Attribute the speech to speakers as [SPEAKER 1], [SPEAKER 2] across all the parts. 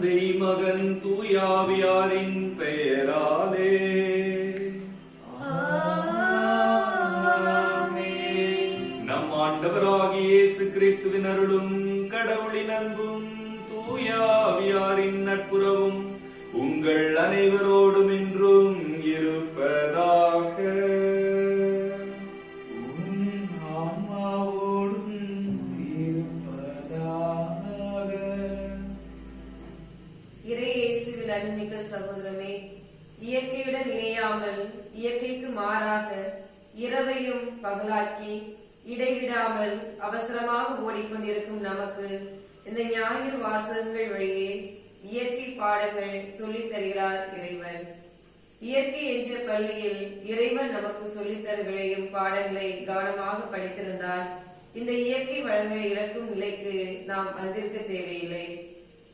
[SPEAKER 1] தந்தை மகன் தூயாவியாரின் பெயராலே நம் ஆண்டவராகிய இயேசு கிறிஸ்துவின் அருளும் கடவுளின் அன்பும் தூயாவியாரின் நட்புறவும் உங்கள் அனைவரோடும் இன்றும் இருப்பதாக.
[SPEAKER 2] அன்புமிக்க சகோதரமே, இயற்கையுடன் இணையாமல் இயற்கைக்கு மாறாக இரவையும் பகலாக்கி இடைவிடாமல் அவசரமாக ஓடிக்கொண்டிருக்கும் நமக்கு இந்த ஞாயிறு வாசகங்கள் வழியே இயற்கை பாடங்கள் சொல்லித் தருகிறார் இறைவன். இயற்கை என்ற பள்ளியில் இறைவன் நமக்கு சொல்லித்தர விளையும் பாடங்களை கவனமாக படித்திருந்தால் இந்த இயற்கை வளங்களை இழக்கும் நிலைக்கு நாம் வந்திருக்க தேவையில்லை.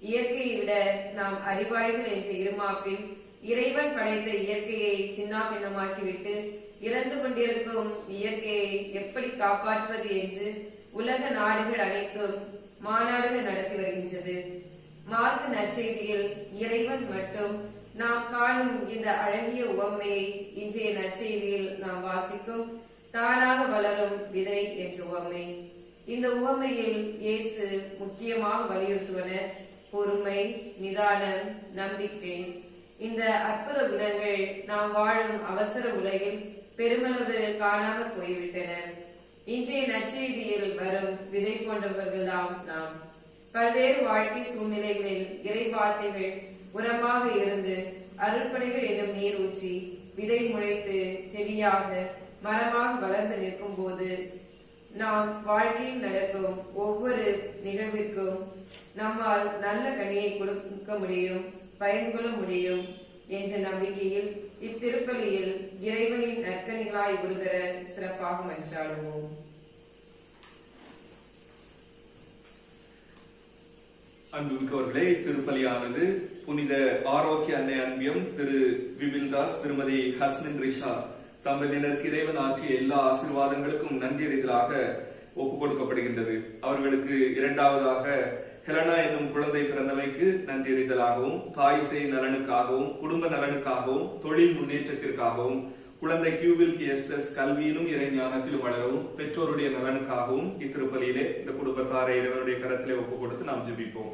[SPEAKER 2] இயற்கையை விட நாம் அறிவாளிகள் என்ற இருமாப்பில் இறைவன் படைத்த இயற்கையை சின்னா பின்னமாக்கிவிட்டு இறந்து கொண்டிருக்கும் இயற்கையை எப்படி காப்பாற்றுவது என்று உலக நாடுகள் அனைத்தும் மாநாடுகள் நடத்தி வருகின்றது. மார்க்கு நற்செய்தியில் இறைவன் மட்டும் நாம் காணும் இந்த அழகிய உவமையை இன்றைய நற்செய்தியில் நாம் வாசிக்கும் தானாக வளரும் விதை என்ற உவமை. இந்த உவமையில் இயேசு முக்கியமாக வலியுறுத்துவன பொறுமை, நிதானம், நம்பிக்கை. இந்த அற்புத குணங்கள் நாம் வாழும் அவசர உலகில் பெருமளவு காணாமல் போய்விட்டன. இன்றைய நற்செய்தியில் வரும் விதை போன்றவர்கள்தான் நாம். பல்வேறு வாழ்க்கை சூழ்நிலைகளில் இறை வார்த்தைகள் உரமாக இருந்து அருட்படைகள் என்னும் நீர் ஊற்றி விதை முளைத்து செடியாக மரமாக வளர்ந்து நிற்கும் போது நாம் வாழ்க்கையில் நடக்கும் ஒவ்வொரு நிகழ்விற்கும் நம்மால் நல்ல கனியை கொடுக்க முடியும், பயன்கொள்ள முடியும் என்ற நம்பிக்கையில் இத்திருப்பலியில் இறைவனின் நற்கனிகளாய் உருவெற சிறப்பாக மன்றாடுவோம்.
[SPEAKER 1] அன்புமிக்கவர்களே, இத்திருப்பலியானது புனித ஆரோக்கிய அன்னை அன்பியம் திரு விபில்தாஸ், திருமதி ஹஸ்னின் ரிஷா தம்பதியினருக்கு இறைவன் ஆற்றிய எல்லா ஆசீர்வாதங்களுக்கும் நன்றியறிதலாக ஒப்புக் கொடுக்கப்படுகின்றது. அவர்களுக்கு இரண்டாவதாக ஹெலனா என்னும் குழந்தை பிறந்தமைக்கு நன்றியறிதலாகவும், தாய் சேய் நலனுக்காகவும், குடும்ப நலனுக்காகவும், தொழில் முன்னேற்றத்திற்காகவும், குழந்தை கியூபில் கியஸ்டஸ் கல்வியிலும் இறை ஞானத்திலும் வளரவும், பெற்றோருடைய நலனுக்காகவும் இத்திருப்பலியிலே இந்த குடும்பத்தாரை இறைவனுடைய கரத்திலே ஒப்புக் கொடுத்து நாம் ஜெபிப்போம்.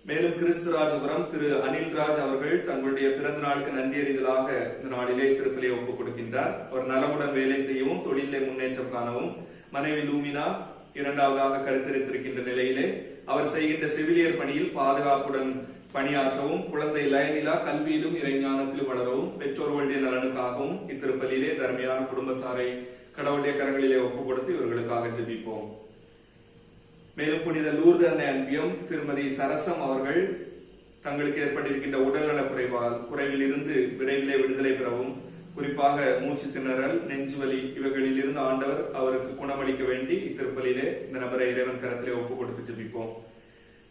[SPEAKER 1] மேலும் கிறிஸ்துராஜபுரம் திரு அனில்ராஜ் அவர்கள் தங்களுடைய பிறந்த நாளுக்கு நன்றியறிதலாக இந்த நாளிலே திருப்பலியை ஒப்புக் கொடுக்கின்றார். அவர் நலமுடன் வேலை செய்யவும், தொழிலை முன்னேற்றம் காணவும், மனைவி லூமினா இரண்டாவதாக கருத்தரித்திருக்கின்ற நிலையிலே அவர் செய்கின்ற செவிலியர் பணியில் பாதுகாப்புடன் பணியாற்றவும், குழந்தை லயனிலா கல்வியிலும் இறைஞானத்திலும் வளரவும், பெற்றோர்களுடைய நலனுக்காகவும் இத்திருப்பலியிலே தர்மையான குடும்பத்தாரை கடவுளுடைய கரங்களிலே ஒப்புக் கொடுத்து இவர்களுக்காக ஜெபிப்போம். மேலும் புனித லூர்து அன்னை அன்பியம் திருமதி சரசம் அவர்கள் தங்களுக்கு ஏற்பட்டிருக்கின்ற உடல்நல குறைவில் இருந்து விரைவிலே விடுதலை பெறவும், குறிப்பாக மூச்சு திணறல், நெஞ்சுவலி இவைகளில் இருந்து ஆண்டவர் அவருக்கு குணமளிக்க வேண்டி இத்திருப்பலியிலே இந்த நபரை இறைவன் கரத்திலே ஒப்புக் கொடுத்து ஜெபிப்போம்.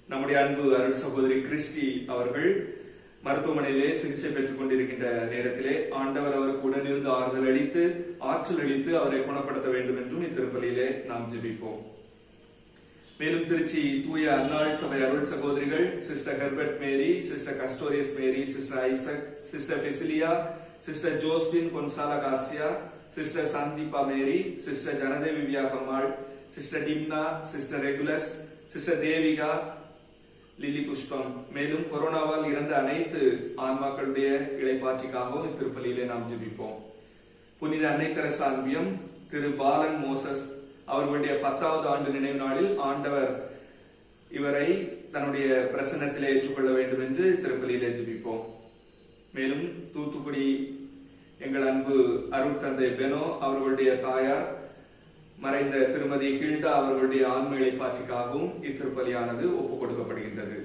[SPEAKER 1] நம்முடைய அன்பு அருள் சகோதரி கிறிஸ்டி அவர்கள் மருத்துவமனையிலே சிகிச்சை பெற்றுக் கொண்டிருக்கின்ற நேரத்திலே ஆண்டவர் அவருக்கு உடனிருந்து ஆறுதல் அளித்து, ஆற்றல் அளித்து அவரை குணப்படுத்த வேண்டும் என்றும் இத்திருப்பலியிலே நாம் ஜெபிப்போம். மேலும் திருச்சி தூய அன்னாள் சபை அருள் சகோதரிகள் sister Herbert Mary, sister Castorius Mary, sister Isaac, sister Basilia, sister Josephine Gonsala Garcia, sister Sandeepa Mary, sister Janadevi Viyagammal, sister Dimna, sister Regulus, sister Devika, Lily Pushpam, மேலும் கொரோனாவால் இறந்த அனைத்து ஆன்மாக்களுடைய இளைப்பாற்றிக்காகவும் இத்திருப்பலியிலே நாம் ஜெபிப்போம். புனித அன்னை தெரசா அன்பியம் திரு பாலன் மோசஸ் அவர்களுடைய 10வது ஆண்டு நினைவு நாளில் ஆண்டவர் இவரை தன்னுடைய பிரசன்னத்திலே ஏற்றுக்கொள்ள வேண்டும் என்று திருப்பலியிலே ஜெபிப்போம். மேலும் தூத்துக்குடி எங்கள் அன்பு அருள் தந்தை பெனோ அவர்களுடைய தாயார் மறைந்த திருமதி ஹில்டா அவர்களுடைய ஆன்ம இளைப்பாற்றிக்காகவும் இத்திருப்பலியானது ஒப்புக் கொடுக்கப்படுகின்றது.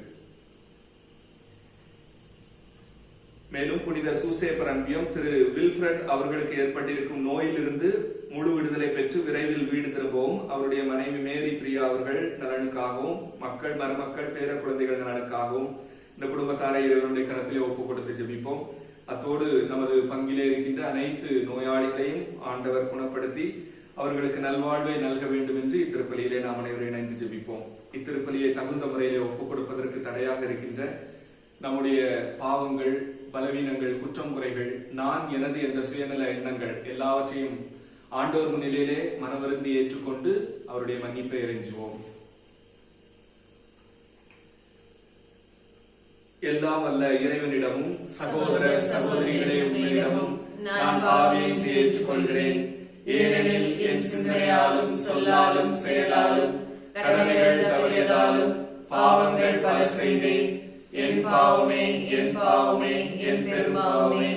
[SPEAKER 1] மேலும் புனித சூசேப்பர் அன்பியம் திரு வில்ஃபிரட் அவர்களுக்கு ஏற்பட்டிருக்கும் நோயிலிருந்து முழு விடுதலை பெற்று விரைவில் வீடு திரும்பவும், அவருடைய மனைவி மேரி பிரியா அவர்கள் நலனுக்காகவும், மக்கள், மருமக்கள், பேர குழந்தைகள் நலனுக்காகவும் இந்த குடும்பத்தாரை இறைவனுடைய கரத்திலே ஒப்புக் கொடுத்து ஜெபிப்போம். அத்தோடு நமது பங்கிலே இருக்கின்ற அனைத்து நோயாளிகளையும் ஆண்டவர் குணப்படுத்தி அவர்களுக்கு நல்வாழ்வை நல்க வேண்டும் என்று இத்திருப்பலியிலே நாம் அனைவரும் இணைந்து ஜெபிப்போம். இத்திருப்பலியை தகுந்த முறையிலே ஒப்புக் கொடுப்பதற்கு தடையாக இருக்கின்ற நம்முடைய பாவங்கள், பலவீனங்கள், குற்றம் குறைகள், நான் எனது என்ற சுயநல எண்ணங்கள் எல்லாவற்றையும் ஆண்டவர் முன்னிலையிலே மனவருந்தி ஏற்றுக்கொண்டு அவருடைய மன்னிப்பை இறைஞ்சுவோம். எல்லாம் வல்ல இறைவனிடமும் சகோதர சகோதரிகளே உங்களிடமும் நான் பாவி என்று ஏற்றுக்கொள்கிறேன். ஏனெனில் என் சிந்தனையாலும் சொல்லாலும் செயலாலும் கடமைகள் தவறியதாலும் பாவங்கள் பல செய்தேன். என் பாவமே, என் பாவமே, என் பெரும்பாவமே.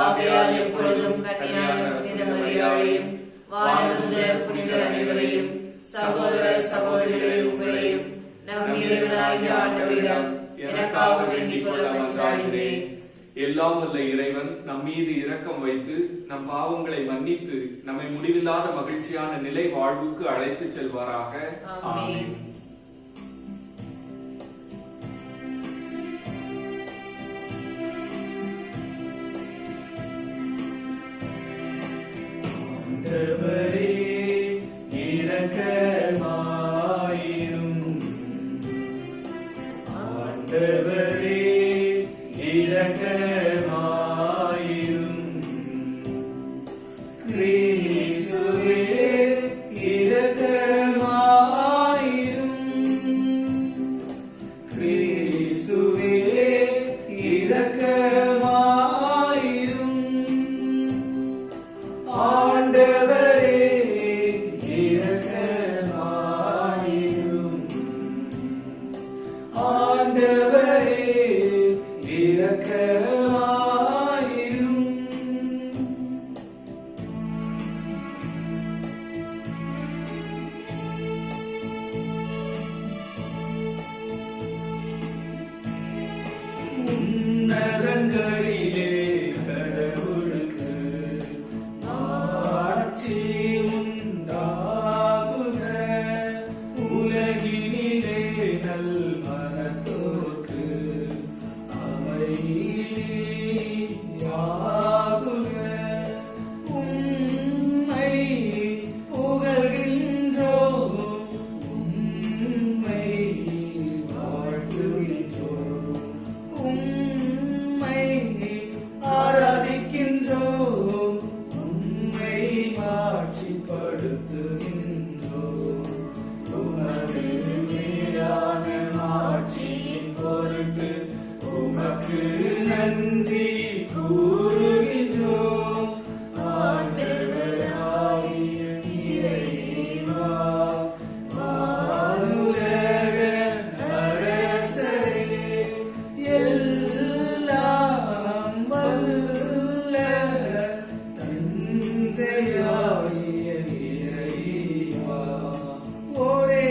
[SPEAKER 1] ஆகையால் எப்பொழுதும் கன்னியான புனித மரியாதையும் வானதூதர் புனிதர் அனைவரையும் சகோதர சகோதரிகளே உங்களையும் நம் இறைவனாகிய ஆண்டவரிடம் எனக்காக வேண்டிக் கொள்ள மன்றாடுகிறேன். எல்லாம் வல்ல இறைவன் நம் மீது இரக்கம் வைத்து நம் பாவங்களை மன்னித்து நம்மை முடிவில்லாத மகிழ்ச்சியான நிலை வாழ்வுக்கு அழைத்து செல்வாராக. ஆமென். ஆண்டவரே இரக்கமாயிரும். ஆண்டவரே இரக்கமாயிரும். கிறிஸ்துவே இரக்கமாயிரும். கிறிஸ்துவே இரக்கமாயிரும். ஆண்டவரே இரக்கமாயிரும். ஆண்டவரே இரக்கமாயிரும். உன்னதங்களிலே கடவுளுக்கு ஆட்சி உண்டாகுக. உலகினிலே நல் மனத்தோர்க்கு அமைதியாகுக. உம்மை புகழ்கின்றோம், உம்மை வாழ்த்துகின்றோம், உம்மை ஆராதிக்கின்றோம், உம்மை மாட்சிப்படுத்துகின்றோம். உமது மேலான மாட்சியின் பொருட்டு உமக்கு நன்றி கூறுகின்றோம். ஆண்டவராகிய இறைவா, வானுலக அரசரே, எல்லாம் வல்ல தந்தையாகிய இறைவா, ஒரே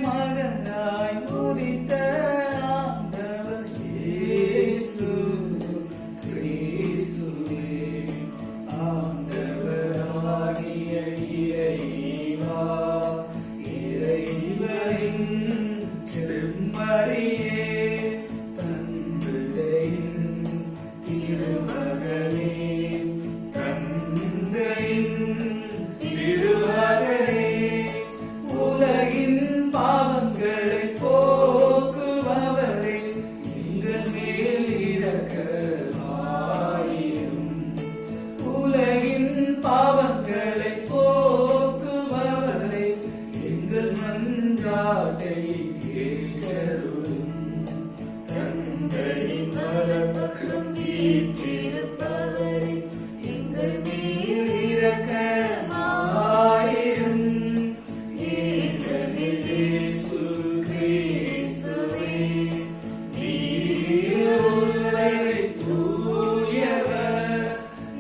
[SPEAKER 1] மகனாய் உதித்த ஆண்டவர் இயேசு கிறிஸ்துவே, ஆண்டவராகிய இறைவா, இறைவனின் செம்மறியே, தந்தையின் திருமகனே, தந்தையின் திருமகனே, உலகின் பாவங்களை போக்குபவரே, எங்கள் மேல் இரக்கமாயிரும். உலகின் பாவங்களை போக்குபவரே, எங்கள் மன்றாட்டை ஏற்றருளும். தந்தையின் வலப்பக்கம் வீற்றிருப்பவரே, எங்கள் மேல் இரக்கமாயிரும். ஏனெனில் இயேசு கிறிஸ்துவே, நீர் ஒருவரே தூயவர்,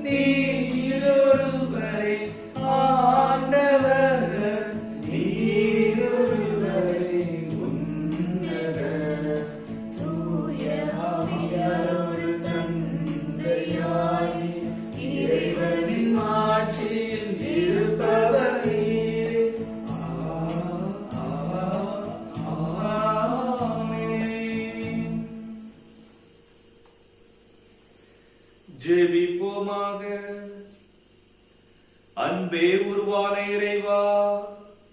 [SPEAKER 1] நீர் ஒருவரே ஆண்டவர், நீர் ஒருவரே உன்னதர். தூய ஆவியாரோடு தந்தையாகி இறைவனின் ஆட்சியில் இருப்பவர் நீரே. ஆமென். ஜெபிப்போமாக. அன்பே உருவான இறைவா,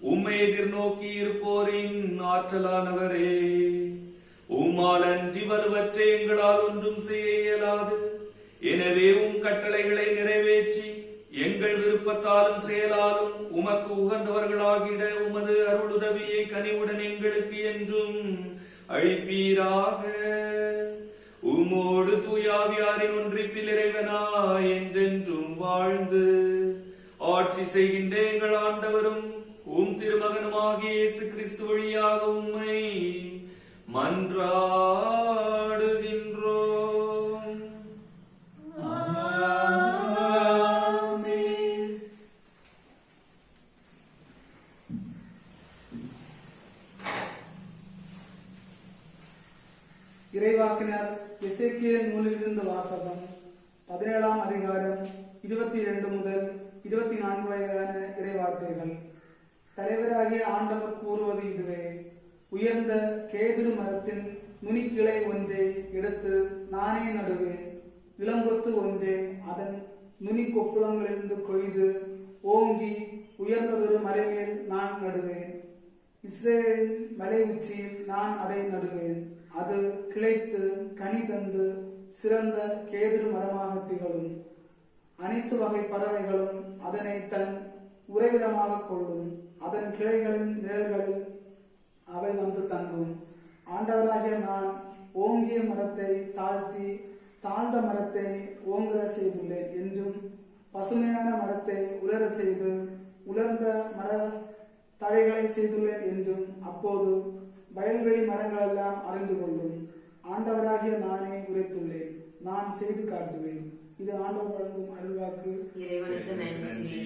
[SPEAKER 1] உம்மை எதிர்நோக்கி இருப்போரின் ஆற்றலானவரே, உம்மால் அன்றி வருவற்றை எங்களால் ஒன்றும் செய்ய இயலாது. எனவே உம் கட்டளைகளை நிறைவேற்றி எங்கள் விருப்பத்தாலும் செயலாலும் உமக்கு உகந்தவர்களாகிட உமது அருளுதவியை கனிவுடன் எங்களுக்கு என்றும் அளிப்பீராக. உம்மோடு தூயாவியாரின் ஒன்றிப்பில் இறைவனாய் என்றென்றும் வாழ்ந்து ஆட்சி செய்கின்ற எங்கள் ஆண்டவரும் உம் திருமகனுமாகிய இயேசு கிறிஸ்து வழியாக உம்மை மன்றாடுகின்றோம்.
[SPEAKER 3] இறைவாக்கினர் எசேக்கியேல் நூலிலிருந்து வாசகம். 17ஆம் அதிகாரம் 22 முதல் 24 வரையான இறைவார்த்தைகள். தலைவராகிய ஆண்டவர் கூறுவது இதுவே: உயர்ந்த கேதுரு மரத்தின் நுனிக்கிளை ஒன்றை எடுத்து நானே நடுவேன். இளங்கொத்து ஒன்றை அதன் நுனி கொப்புளங்களிலிருந்து கொய்து ஓங்கி உயர்ந்ததொரு மலைமேல் நான் நடுவேன். இஸ்ரேலின் மலை உச்சியில் நான் அதை நடுவேன். அது கிளைத்து கனி தந்து சிறந்த கேதுரு மரமாக திகழும். அனைத்து வகை பறவைகளும் அதனை தன் உறைவிடமாக கொள்ளும். அதன் கிளைகளின் நிழல்களில் அவை வந்து தங்கும். ஆண்டவராகிய நான் ஓங்கிய மரத்தை தாழ்த்தி தாழ்ந்த மரத்தை ஓங்க செய்துள்ளேன் என்றும், பசுமையான மரத்தை உலர செய்து உலர்ந்த மர தழைகளை செய்துள்ளேன் என்றும் அப்போது வயல்வெளி மரங்கள் எல்லாம் அறிந்து கொள்ளும். ஆண்டவராகிய நானே உரைத்துள்ளேன், நான் செய்து காட்டுவேன். இது ஆண்டவர் வழங்கும் அருள்வாக்கு.
[SPEAKER 2] இறைவனுக்கு நன்றி.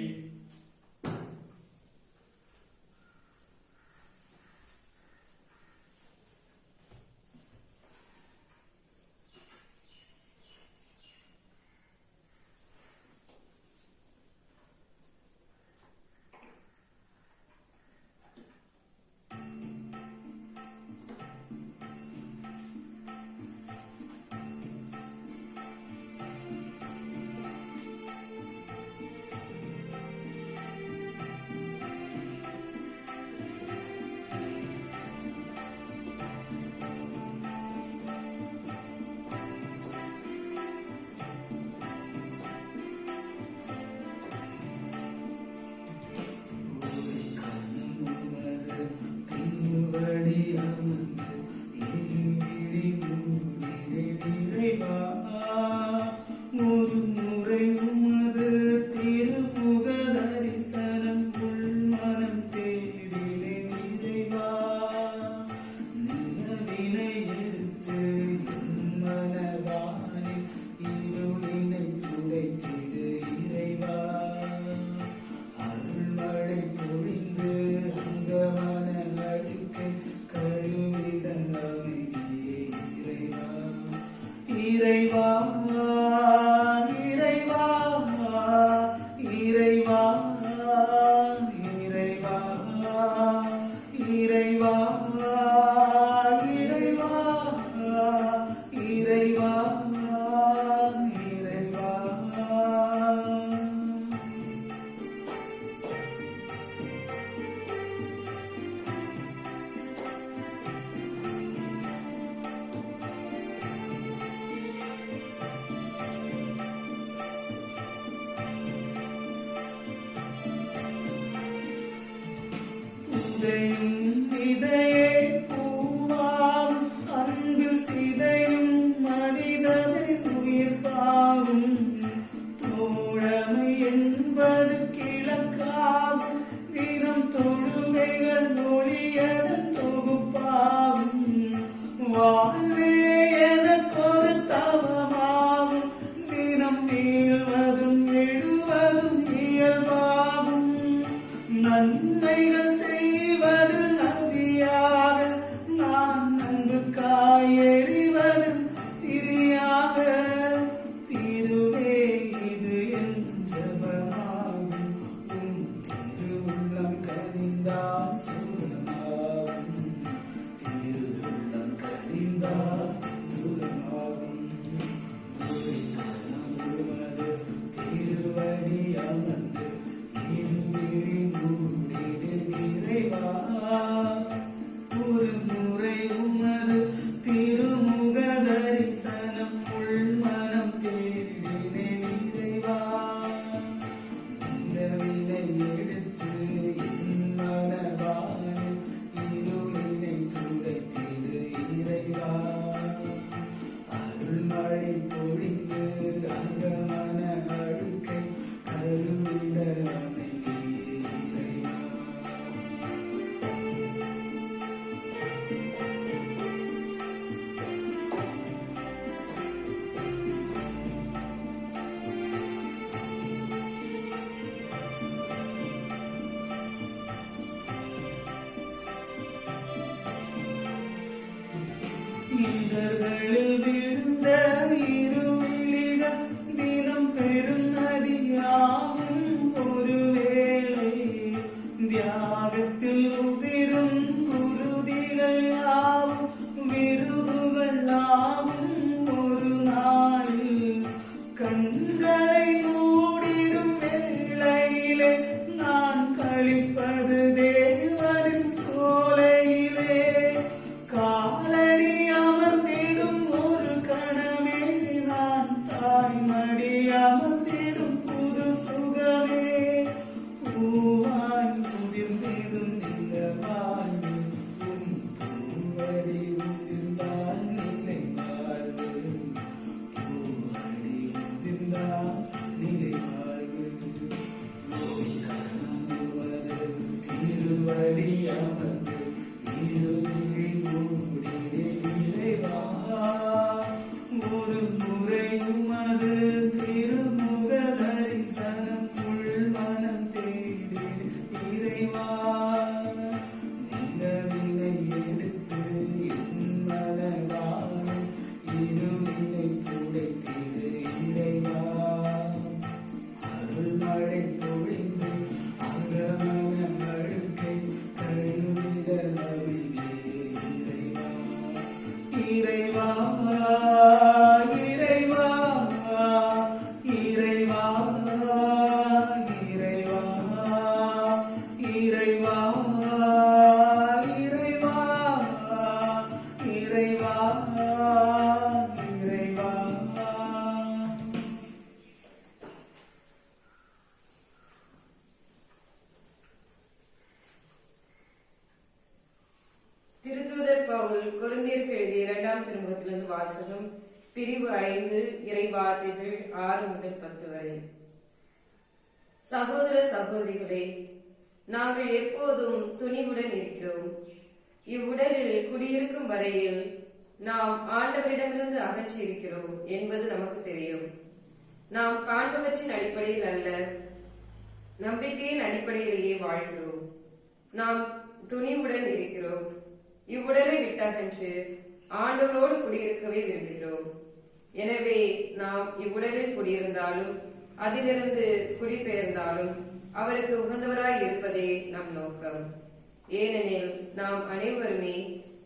[SPEAKER 3] இடர்களில் விழுந்த இருவிழிகள் தினம் பெரும் நதியாகும் ஒருவேளை தியாகத்தில் உதிரும் குருதிகள் யாவும் விருதுகள் ஆகும் ஒரு நாளில் கண்களை மூடிடும் வேளையிலே நான் கழிப்பது தேவனின் சோலையிலே காலடி அமர்ந்திடும் ஒரு கணமே நான் தாய்மடி அமர்ந்திடும் புது சுகமே பூவாய் உதிர்ந்திடும் நிலவாய் உன் பூவடி உதிர்ந்தால் நிலை வாழ்வு பூவடி உதிர்ந்தால் நிலை வாழ்வு திருவடி அமர்ந்து இருவிழி மூடினே இறைவா ஒரு முறை உமது திருமுக தரிசனம் உள்மனம் தேடி இறைவா நிலவினை எடுத்து என் மனவான இருளினை துடைத்திடு இறைவா அருள்மழை பொழிந்து அகமன அழுக்கை கழுவிட அருளே இறைவா இறைவா இறைவா இறைவா இறைவா இறைவா இறைவா இறைவா
[SPEAKER 2] திருத்தூதர் பவுல் கொரிந்தியருக்கு எழுதிய 2ஆம் திருமுகத்திலிருந்து வாசகம் பிரிவு 5 இறைவார்த்தைகள் 6 முதல் 10 வரை. சகோதர சகோதரிகளே, நாங்கள் எப்போதும் துணிவுடன் இருக்கிறோம். இவ்வுடலில் குடியிருக்கும் வரையில் நாம் ஆண்டவரிடமிருந்து அகற்றி இருக்கிறோம் என்பது நமக்கு தெரியும். நாம் காண்பவற்றின் அடிப்படையில் அல்ல, நம்பிக்கையின் அடிப்படையிலேயே வாழ்கிறோம். நாம் துணிவுடன் இருக்கிறோம். இவ்வுடலை விட்டகன்று ஆண்டவரோடு குடியிருக்கவே விரும்புகிறோம். எனவே நாம் இவ்வுடலில் குடியிருந்தாலும் அதிலிருந்து குடிபெயர்ந்தாலும் அவருக்கு உகந்தவராய் இருப்பதே நம் நோக்கம். ஏனெனில் நாம் அனைவருமே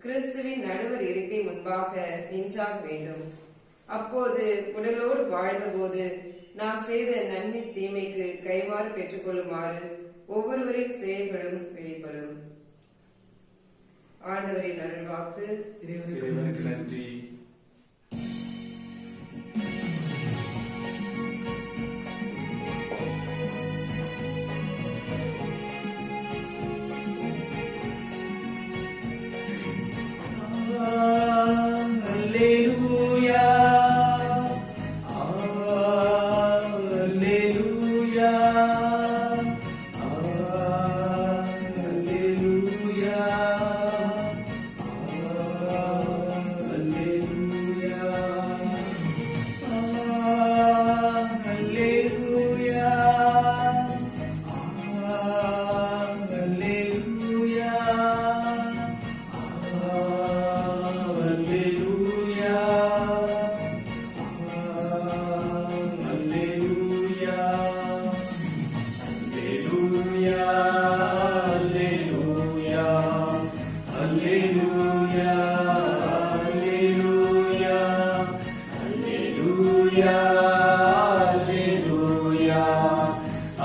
[SPEAKER 2] கிறிஸ்துவின் நடுவர் இருக்கை முன்பாக நின்றாக வேண்டும். அப்போது உடலோடு வாழ்ந்தபோது நாம் செய்த நன்மை தீமைக்கு கைமாறு பெற்றுக் கொள்ளுமாறு ஒவ்வொருவரின் செயல்களும் வெளிப்படும். ஆண்டவரின் அருள்வாக்கு.
[SPEAKER 1] இறைவனுக்கு நன்றி.
[SPEAKER 3] அல்லேலூயா அல்லேலூயா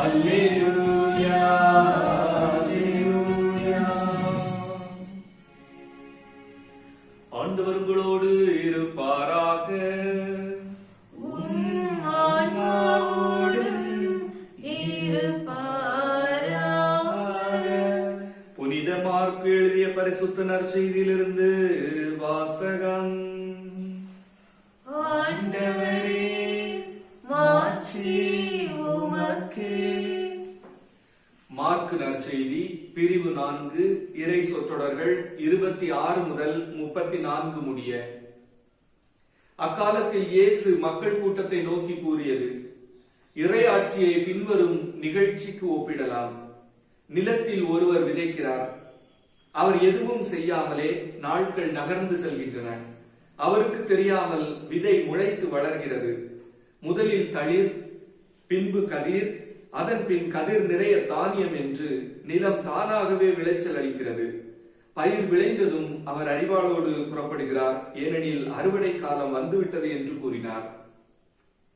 [SPEAKER 3] அல்லேலூயா
[SPEAKER 1] ஆண்டவர்களோடு இருப்பாராக. புனித மார்க்கு எழுதிய பரிசுத்த நற்செய்தியிலிருந்து வாசகம்.
[SPEAKER 3] ஆண்டவரே, மாட்சி உமக்கே.
[SPEAKER 1] மார்க்கு நற்செய்தி பிரிவு 4 இறை சொற்றொடர்கள் 26 முதல் 34 முடிய. அக்காலத்தில் இயேசு மக்கள் கூட்டத்தை நோக்கி கூறியது, இறையாட்சியை பின்வரும் நிகழ்ச்சிக்கு ஒப்பிடலாம். நிலத்தில் ஒருவர் விதைக்கிறார். அவர் எதுவும் செய்யாமலே நாட்கள் நகர்ந்து செல்கின்றன. அவருக்கு தெரியாமல் விதை முளைத்து வளர்கிறது. முதலில் தளிர், பின்பு கதிர், அதன் பின் கதிர் நிறைய தானியம் என்று நிலம் தானாகவே விளைச்சல் அளிக்கிறது. பயிர் விளைந்ததும் அவர் அறிவாளோடு புறப்படுகிறார், ஏனெனில் அறுவடை காலம் வந்துவிட்டது என்று கூறினார்.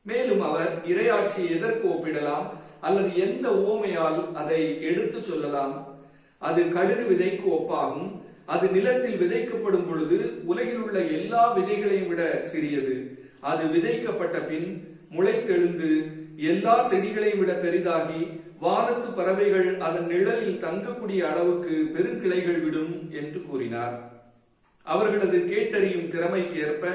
[SPEAKER 1] மேலும் அவர் இறையாட்சியை எதற்கு ஒப்பிடலாம் அல்லது எந்த உவமையால் அதை எடுத்து சொல்லலாம்? அது கடுகு விதைக்கு ஒப்பாகும். அது நிலத்தில் விதைக்கப்படும் பொழுது உலகில் உள்ள எல்லா விதைகளையும் விட சிறியது. அது விதைக்கப்பட்ட பின் முளைத்தெழுந்து எல்லா செடிகளையும் விட பெரிதாகி வானத்து பறவைகள் அதன் நிழலில் தங்கக்கூடிய அளவுக்கு பெருங்கிளைகள் விடும் என்று கூறினார். அவர்களது கேட்டறியும் திறமைக்கு ஏற்ப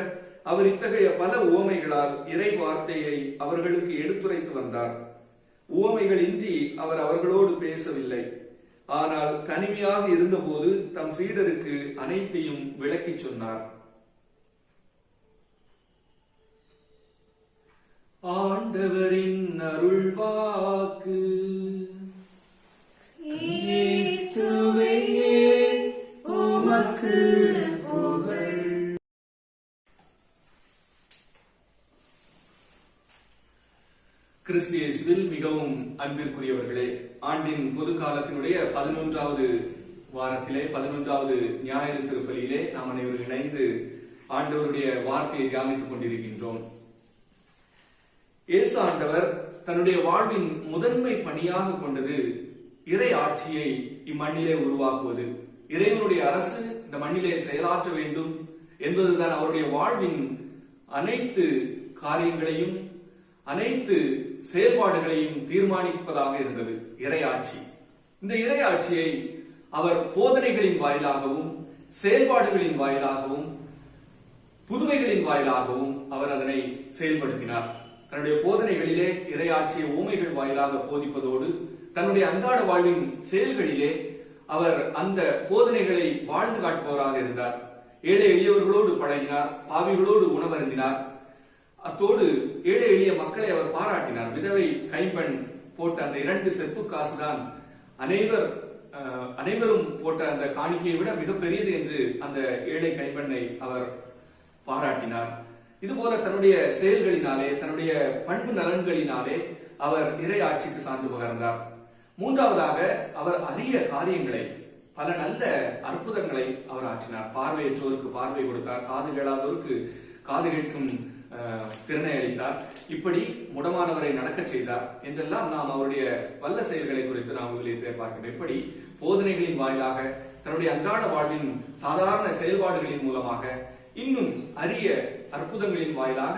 [SPEAKER 1] அவர் இத்தகைய பல உவமைகளால் இறை வார்த்தையை அவர்களுக்கு எடுத்துரைத்து வந்தார். உவமைகள் இன்றி அவர் அவர்களோடு பேசவில்லை. ஆனால் தனிமையாக இருந்தபோது தம் சீடருக்கு அனைத்தையும் விளக்கிச் சொன்னார். ஆண்டவரின் அருள்வாக்கு.
[SPEAKER 3] இயேசுவே, உமக்கு புகழ்.
[SPEAKER 1] கிறிஸ்து இயேசுவில் மிகவும் அன்பிற்குரியவர்களே, ஆண்டின் பொது காலத்தினுடைய 11வது வாரத்திலே 11வது ஞாயிறு திருப்பலியிலே நாம் அனைவரும் இணைந்து ஆண்டவருடைய வார்த்தையை தியானித்துக் கொண்டிருக்கின்றோம். இயேசு ஆண்டவர் தன்னுடைய வாழ்வின் முதன்மை பணியாக கொண்டது இறை ஆட்சியை இம்மண்ணிலே உருவாக்குவது. இறைவனுடைய அரசு இந்த மண்ணிலே செயலாற்ற வேண்டும் என்பதுதான் அவருடைய வாழ்வின் அனைத்து காரியங்களையும் அனைத்து செயல்பாடுகளையும் தீர்மானிப்பதாக இருந்தது இறையாட்சி. இந்த இறையாட்சியை அவர் போதனைகளின் வாயிலாகவும் செயல்பாடுகளின் வாயிலாகவும் புதுமைகளின் வாயிலாகவும் அவர் அதனை செயல்படுத்தினார். தன்னுடைய போதனைகளிலே இறையாட்சியை ஊமைகள் வாயிலாக போதிப்பதோடு தன்னுடைய அன்றாட வாழ்வின் செயல்களிலே அவர் அந்த போதனைகளை வாழ்ந்து காட்டுபவராக இருந்தார். ஏழை எளியவர்களோடு பழகினார், பாவிகளோடு உணவருந்தினார். அத்தோடு ஏழை எளிய மக்களை அவர் பாராட்டினார். விதவை கைம்பெண் போட்ட அந்த 2 செப்பு காசுதான் அனைவரும் போட்ட அந்த காணிக்கையை விட மிகப்பெரியது என்று அந்த ஏழை கைம்பெண்ணை அவர் பாராட்டினார். இதுபோல தன்னுடைய செயல்களினாலே தன்னுடைய பண்பு நலன்களினாலே அவர் இறை ஆட்சிக்கு சான்று பகர்ந்தார். மூன்றாவதாக அவர் அரிய காரியங்களை, பல நல்ல அற்புதங்களை அவர் ஆற்றினார். பார்வையற்றோருக்கு பார்வை கொடுத்தார், காது கேளாதோருக்கு காது கேட்கும் திறனை அளித்தார். இப்படி முடமானவரை நடக்க செய்தார் என்றெல்லாம் நாம் அவருடைய வல்ல செயல்களை குறித்து நாம் விழித்தே பார்க்கிறோம். இப்படி போதனைகளின் வாயிலாக தன்னுடைய அன்றாட வாழ்வின் சாதாரண செயல்பாடுகளின் மூலமாக இன்னும் அரிய அற்புதங்களின் வாயிலாக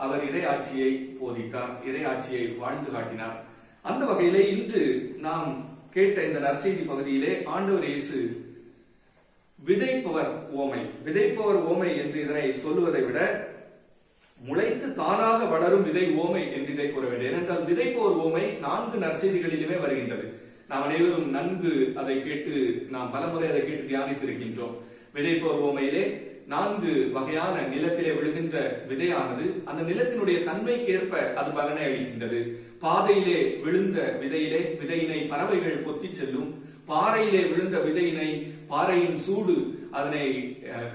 [SPEAKER 1] அவர் இறையாட்சியை போதித்தார், இறையாட்சியை வாழ்ந்து காட்டினார். அந்த வகையிலே இன்று நாம் கேட்ட இந்த நற்செய்தி பகுதியிலே ஆண்டவர் இயேசு விதைப்பவர் ஓமை என்று இதனை சொல்லுவதை விட முளைத்து தானாக வளரும் விதை ஓமை என்று இதை கூற வேண்டும். ஏனென்றால் விதைப்பவர் ஓமை 4 நற்செய்திகளிலுமே வருகின்றது. நாம் அனைவரும் நன்கு அதை கேட்டு நாம் பலமுறை அதை கேட்டு தியானித்திருக்கின்றோம். விதைப்பவர் ஓமையிலே 4 வகையான நிலத்திலே விழுகின்ற விதையானது அந்த நிலத்தினுடைய தன்மைக்கேற்ப அது பலனை அளிக்கின்றது. பாதையிலே விழுந்த விதையினை பறவைகள் கொத்தி செல்லும். பாறையிலே விழுந்த விதையினை பாறையின் சூடு அதனை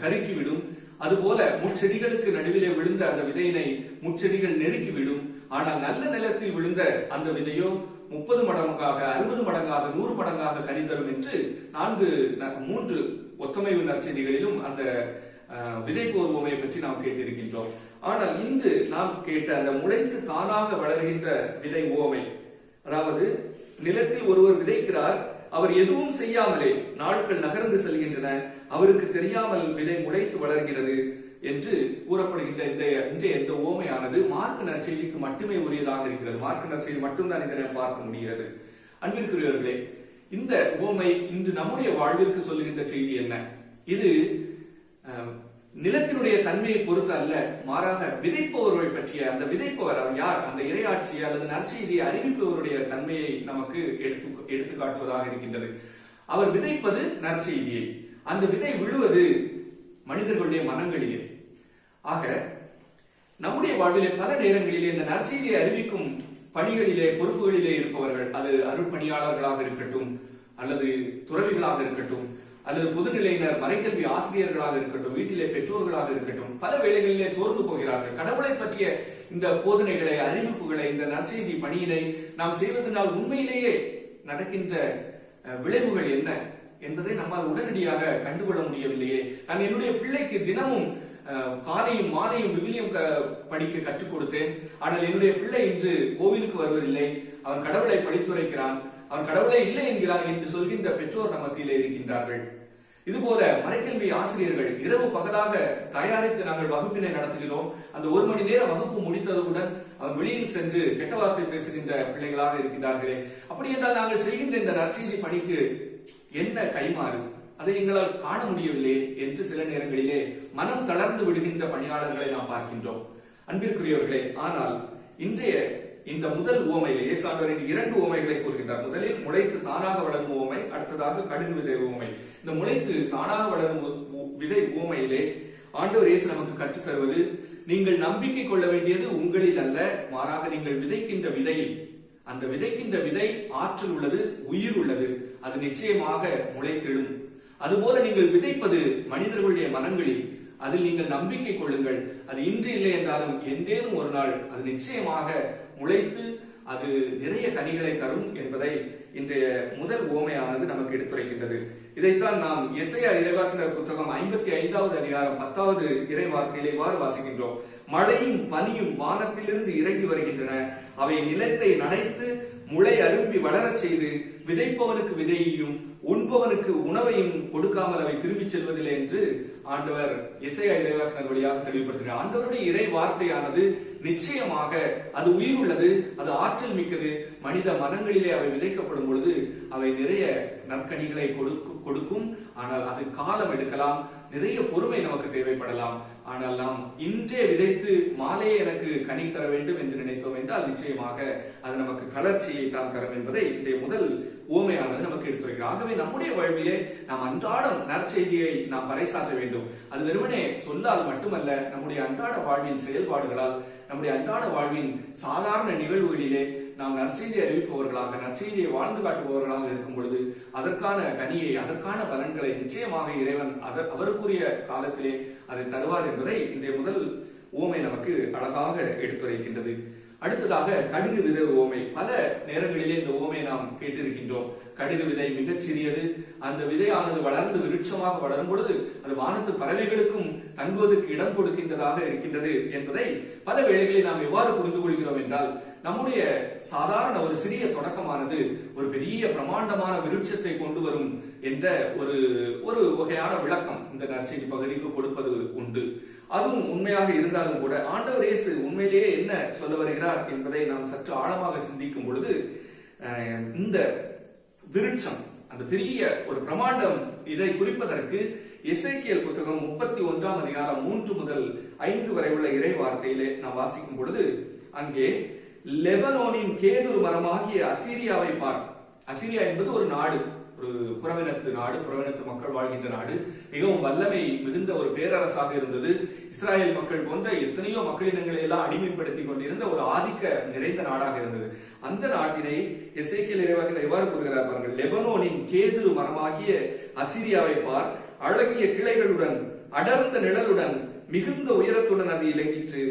[SPEAKER 1] கருக்கிவிடும். அதுபோல முட்செடிகளுக்கு நடுவிலே விழுந்த அந்த விதையினை முட்செடிகள் நெருக்கிவிடும். ஆனால் நல்ல நிலத்தில் விழுந்த அந்த விதையோ 30 மடங்காக 60 மடங்காக 100 மடங்காக கனி தரும் என்று 3 ஒத்தமைவு நற்செய்திகளிலும் அந்த விதைப்போர் ஓமையை பற்றி நாம் கேட்டிருக்கின்றோம். ஆனால் இன்று நாம் கேட்ட அந்த முளைத்து தானாக வளர்கின்ற விதை ஓமை, அதாவது நிலத்தில் ஒருவர் விதைக்கிறார், அவர் எதுவும் செய்யாமலே நாட்கள் நகர்ந்து செல்கின்றன, அவருக்கு தெரியாமல் விதை முளைத்து வளர்கிறது என்று கூறப்படுகின்ற இந்த ஓமையானது மார்க்கு நற்செய்திக்கு மட்டுமே உரியதாக இருக்கிறது. மார்க்கு நற்செய்தி மட்டும்தான் இதனை பார்க்க முடிகிறது. அன்பிற்குரியவர்களே, இந்த ஓமை இன்று நம்முடைய வாழ்விற்கு சொல்லுகின்ற செய்தி என்ன? இது நிலத்தினுடைய தன்மையை பொறுத்து அல்ல, மாறாக விதைப்பவர்களை பற்றிய, அந்த விதைப்பவர் அவர் யார், அந்த இறையாட்சியை அல்லது நற்செய்தியை அறிவிப்பவருடைய தன்மையை நமக்கு எடுத்து காட்டுவதாக இருக்கின்றது. அவர் விதைப்பது நற்செய்தியை, அந்த விதை விழுவது மனிதர்களுடைய மனங்களிலே. ஆக நம்முடைய வாழ்விலே பல நேரங்களிலே இந்த நற்செய்தியை அறிவிக்கும் பணிகளிலே பொறுப்புகளிலே இருப்பவர்கள், அது அருட்பணியாளர்களாக இருக்கட்டும் அல்லது துறவிகளாக இருக்கட்டும் அல்லது பொதுநிலையினர், மறைக்கல்வி ஆசிரியர்களாக இருக்கட்டும், வீட்டிலே பெற்றோர்களாக இருக்கட்டும், பல வேளைகளிலே சோர்ந்து போகிறார்கள். கடவுளை பற்றிய இந்த போதனைகளை, அறிவிப்புகளை, இந்த நற்செய்தி பணியினை நாம் செய்வதனால் உண்மையிலேயே நடக்கின்ற விளைவுகள் என்ன என்பதை நம்மால் உடனடியாக கண்டுகொள்ள முடியவில்லையே. நான் என்னுடைய பிள்ளைக்கு தினமும் காலையும் மாலையும் விவிலியம் படிக்க கற்றுக் கொடுத்தேன். ஆனால் என்னுடைய பிள்ளை இன்று கோவிலுக்கு வருவதில்லை, அவன் கடவுளை படித்துரைக்கிறான், அவன் கடவுளே இல்லை என்கிறான் என்று சொல்கின்ற பெற்றோர் நம்ம மத்தியிலே இருக்கின்றார்கள். இதுபோல மறைக்கல்வி ஆசிரியர்கள் இரவு பகலாக தயாரித்து நாங்கள் வகுப்பினை நடத்துகிறோம். அந்த 1 மணி நேர வகுப்பு முடித்ததுடன் அவன் வெளியில் சென்று கெட்ட வார்த்தை பேசுகின்ற பிள்ளைகளாக இருக்கின்றார்களே. அப்படி என்றால் நாங்கள் செய்கின்ற இந்த நற்செய்தி பணிக்கு என்ன கைமாறு, அதை எங்களால் காண முடியவில்லை என்று சில நேரங்களிலே மனம் தளர்ந்து விடுகின்ற பணியாளர்களை நாம் பார்க்கின்றோம். அன்பிற்குரியவர்களே, ஆனால் இன்றைய இந்த முதல் உவமையிலே இயேசு ஆண்டவர் 2 உவமைகளை கூறுகின்றார். முதலில் முளைத்து தானாக வளரும் உவமை, அடுத்ததாக கடுகு விதை உவமை. இந்த முளைத்து தானாக வளரும் விதை உவமையிலே ஆண்டவர் இயேசு நமக்கு கற்றுத் தருவது, நீங்கள் நம்பிக்கை கொள்ள வேண்டியது உங்களில் அல்ல, மாறாக நீங்கள் விதைக்கின்ற விதையில். அந்த விதைக்கின்ற விதை ஆற்றல் உள்ளது, உயிர் உள்ளது, அது நிச்சயமாக முளைத்தெழும். அதுபோல நீங்கள் விதைப்பது மனிதர்களுடைய மனங்களில், அதில் நீங்கள் நம்பிக்கை கொள்ளுங்கள். அது இன்று இல்லை என்றாலும் என்றேனும் ஒரு நாள் அது நிச்சயமாக முளைத்து அது நிறைய கனிகளை தரும் என்பதை இன்றைய முதல் உவமையானது நமக்கு எடுத்துரைக்கின்றது. இதைத்தான் நாம் எசையா இறைவாக்கினர் புத்தகம் 55வது அதிகாரம் 10வது இறை வார்த்தையிலே இவ்வாறு வாசிக்கின்றோம். மழையும் பனியும் வானத்திலிருந்து இறங்கி வருகின்றன, அவை நிலத்தை நனைத்து முளை அரும்பி வளரச் செய்து விதைப்பவனுக்கு விதையையும் உண்பவனுக்கு உணவையும் கொடுக்காமல் அவை திரும்பிச் செல்வதில்லை என்று ஆண்டவர் எசையா இறைவாக்கினர் வழியாக தெளிவுபடுத்தினார். ஆண்டவருடைய இறை வார்த்தையானது நிச்சயமாக அது உயிர் உள்ளது, அது ஆற்றல் மிக்கது. மனித மனங்களிலே அவை விதைக்கப்படும் பொழுது அவை நிறைய நற்கனிகளை கொடுக்கும். ஆனால் அது காலம் எடுக்கலாம், நிறைய பொறுமை நமக்கு தேவைப்படலாம். ஆனால் நாம் இன்றே விதைத்து மாலையே எனக்கு கனி தர வேண்டும் என்று நினைத்தோம் என்றால் நிச்சயமாக அது நமக்கு தளர்ச்சியை தான் தரும் என்பதை இன்றைய முதல் உவமையானது நமக்கு எடுத்துரைக்கிறது. ஆகவே நம்முடைய வாழ்விலே நாம் அன்றாடம் நற்செய்தியை நாம் பறைசாற்ற வேண்டும். அது வெறுமனே சொல்லால் மட்டுமல்ல, நம்முடைய அன்றாட வாழ்வின் செயல்பாடுகளால், நம்முடைய அன்றாட வாழ்வின் சாதாரண நிகழ்வுகளிலே நாம் நற்செய்தி அறிவிப்பவர்களாக, நற்செய்தியை வாழ்ந்து காட்டுபவர்களாக இருக்கும் பொழுது அதற்கான கனியை, அதற்கான பலன்களை நிச்சயமாக இறைவன் அவருக்குரிய காலத்திலே அதை தருவார் என்பதை இன்றைய முதல் உவமை நமக்கு அழகாக எடுத்துரைக்கின்றது. அடுத்ததாக கடுகு விதை உவமை. பல நேரங்களிலே இந்த உவமையை நாம் கேட்டிருக்கின்றோம். கடுகு விதை மிகச் சிறியது, அந்த விதையானது வளர்ந்து விருட்சமாக வளரும் பொழுது அது வானத்து பறவைகளுக்கும் தங்குவதற்கு இடம் கொடுக்கின்றதாக இருக்கின்றது என்பதை பல வேளைகளில் நாம் எவ்வாறு புரிந்து கொள்கிறோம் என்றால், நம்முடைய சாதாரண ஒரு சிறிய தொடக்கமானது ஒரு பெரிய பிரமாண்டமான விருட்சத்தை கொண்டு வரும் என்ற ஒரு வகையான விளக்கம் இந்த நற்செய்தி பகுதிக்கு கொடுப்பது உண்டு. அதுவும் உண்மையாக இருந்தாலும் கூட ஆண்டவர் இயேசு உண்மையிலேயே என்ன சொல்ல வருகிறார் என்பதை நாம் சற்று ஆழமாக சிந்திக்கும் பொழுது, இந்த விருட்சம், அந்த பெரிய ஒரு பிரமாண்டம், இதை குறிப்பதற்கு எசேக்கியேல் புத்தகம் 31ஆம் அதிகாரம் 3 முதல் 5 வரை உள்ள இறை வார்த்தையிலே நாம் வாசிக்கும் பொழுது, அங்கே லெபனோனின் கேதுரு மரமாகிய அசீரியாவை பார். அசீரியா என்பது ஒரு நாடு, ஒரு புறவினத்து நாடு, புறவினத்து மக்கள் வாழ்கின்ற நாடு. மிகவும் வல்லமை மிகுந்த ஒரு பேரரசாக இருந்தது. இஸ்ராயல் மக்கள் போன்ற எத்தனையோ மக்களினங்களை எல்லாம் அடிமைப்படுத்திக் கொண்டிருந்த ஒரு ஆதிக்க நிறைந்த நாடாக இருந்தது. அந்த நாட்டினை எசேக்கியேல் இறைவாக்கினர் எவ்வாறு கூறுகிறார் பாருங்கள். லெபனோனின் கேதுரு மரமாகிய அசீரியாவை பார், அழகிய கிளைகளுடன் அடர்ந்த நிழலுடன் மிகுந்த உயரத்துடன் அது இலங்கிற்று,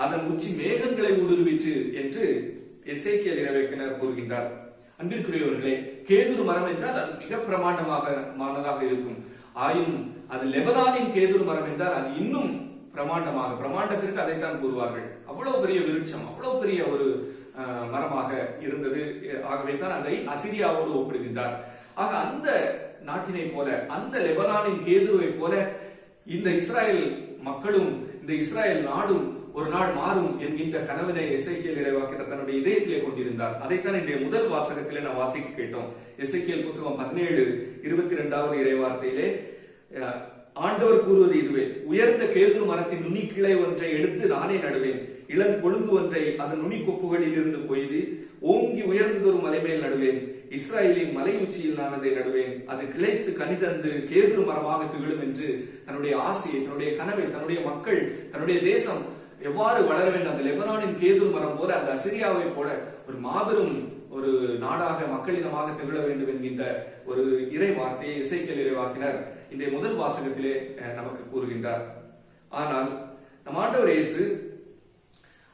[SPEAKER 1] அதன் உச்சி மேகங்களை ஊடுருவிற்று என்று எசேக்கியேல் இறைவாக்கினர் கூறுகின்றார். அன்பிற்குரியவர்களே, கேதுரு மரம் என்றால் அது மிக பிரமாண்டமாக இருக்கும். ஆயினும் அது லெபனானின் கேதுரு மரம் என்றால் அது இன்னும் பிரமாண்டமாக, பிரமாண்டத்திற்கு அதைத்தான் கூறுவார்கள். அவ்வளவு பெரிய விருட்சம், அவ்வளவு பெரிய ஒரு மரமாக இருந்தது. ஆகவே தான் அதை அசிரியாவோடு ஒப்பிடுகின்றார். ஆக அந்த நாட்டினை போல, அந்த லெபனானின் கேதுருவை போல இந்த இஸ்ராயல் மக்களும் இந்த இஸ்ராயல் நாடும் ஒரு நாள் மாறும் என்கின்ற கனவினை எசேக்கியேல் இறைவாக்கினர் தன்னுடைய இதயத்திலே கொண்டிருந்தார். அதைத்தான் இன்றைய முதல் வாசகத்திலே நாம் வாசிக்க கேட்டோம். எசேக்கியேல் புத்தகம் 17:22வது இறைவார்த்தையிலே ஆண்டவர் கூறுவது இதுவே: உயர்ந்த கேதுரு மரத்தின் நுனி கிளை ஒன்றை எடுத்து நானே நடுவேன், இளம் கொழுந்து ஒன்றை அதன் நுனி கொப்புகளில் இருந்து கொய்து ஓங்கி உயர்ந்ததொரு மலைமேல் நடுவேன், இஸ்ராயலின் மலை உச்சியில் நான் அதை நடுவேன், அது கிளைத்து கனிதந்து கேதுரு மரமாக திகழும் என்று தன்னுடைய ஆசையை, தன்னுடைய கனவை, தன்னுடைய மக்கள், தன்னுடைய தேசம் எவ்வாறு வளர வேண்டும், அந்த லெபனானின் கேதுரு மரம் போல அந்த அசிரியாவை போல ஒரு மாபெரும் ஒரு நாடாக மக்களினமாக திகழ வேண்டும் என்கின்ற ஒரு இறை வார்த்தையை எசேக்கியேல் இறைவாக்கினர் இன்றைய முதல் வாசகத்திலே நமக்கு கூறுகின்றார். ஆனால் நம் ஆண்டவர் இயேசு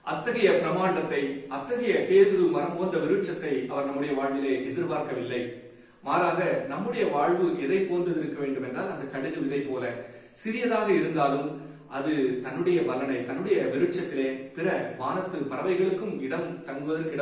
[SPEAKER 1] அத்தகைய பிரமாண்டத்தை, அத்தகைய கேதுரு மரம் போன்ற விருட்சத்தை அவர் நம்முடைய வாழ்விலே எதிர்பார்க்கவில்லை. மாறாக நம்முடைய வாழ்வு எதை போன்றது இருக்க வேண்டும் என்றால் அந்த கடுகு விதை போல சிறியதாக இருந்தாலும் அது தன்னுடைய பலனை தன்னுடைய விருட்சத்திலே பிற வானத்து பறவைகளுக்கும் இடம் தங்குவதற்கு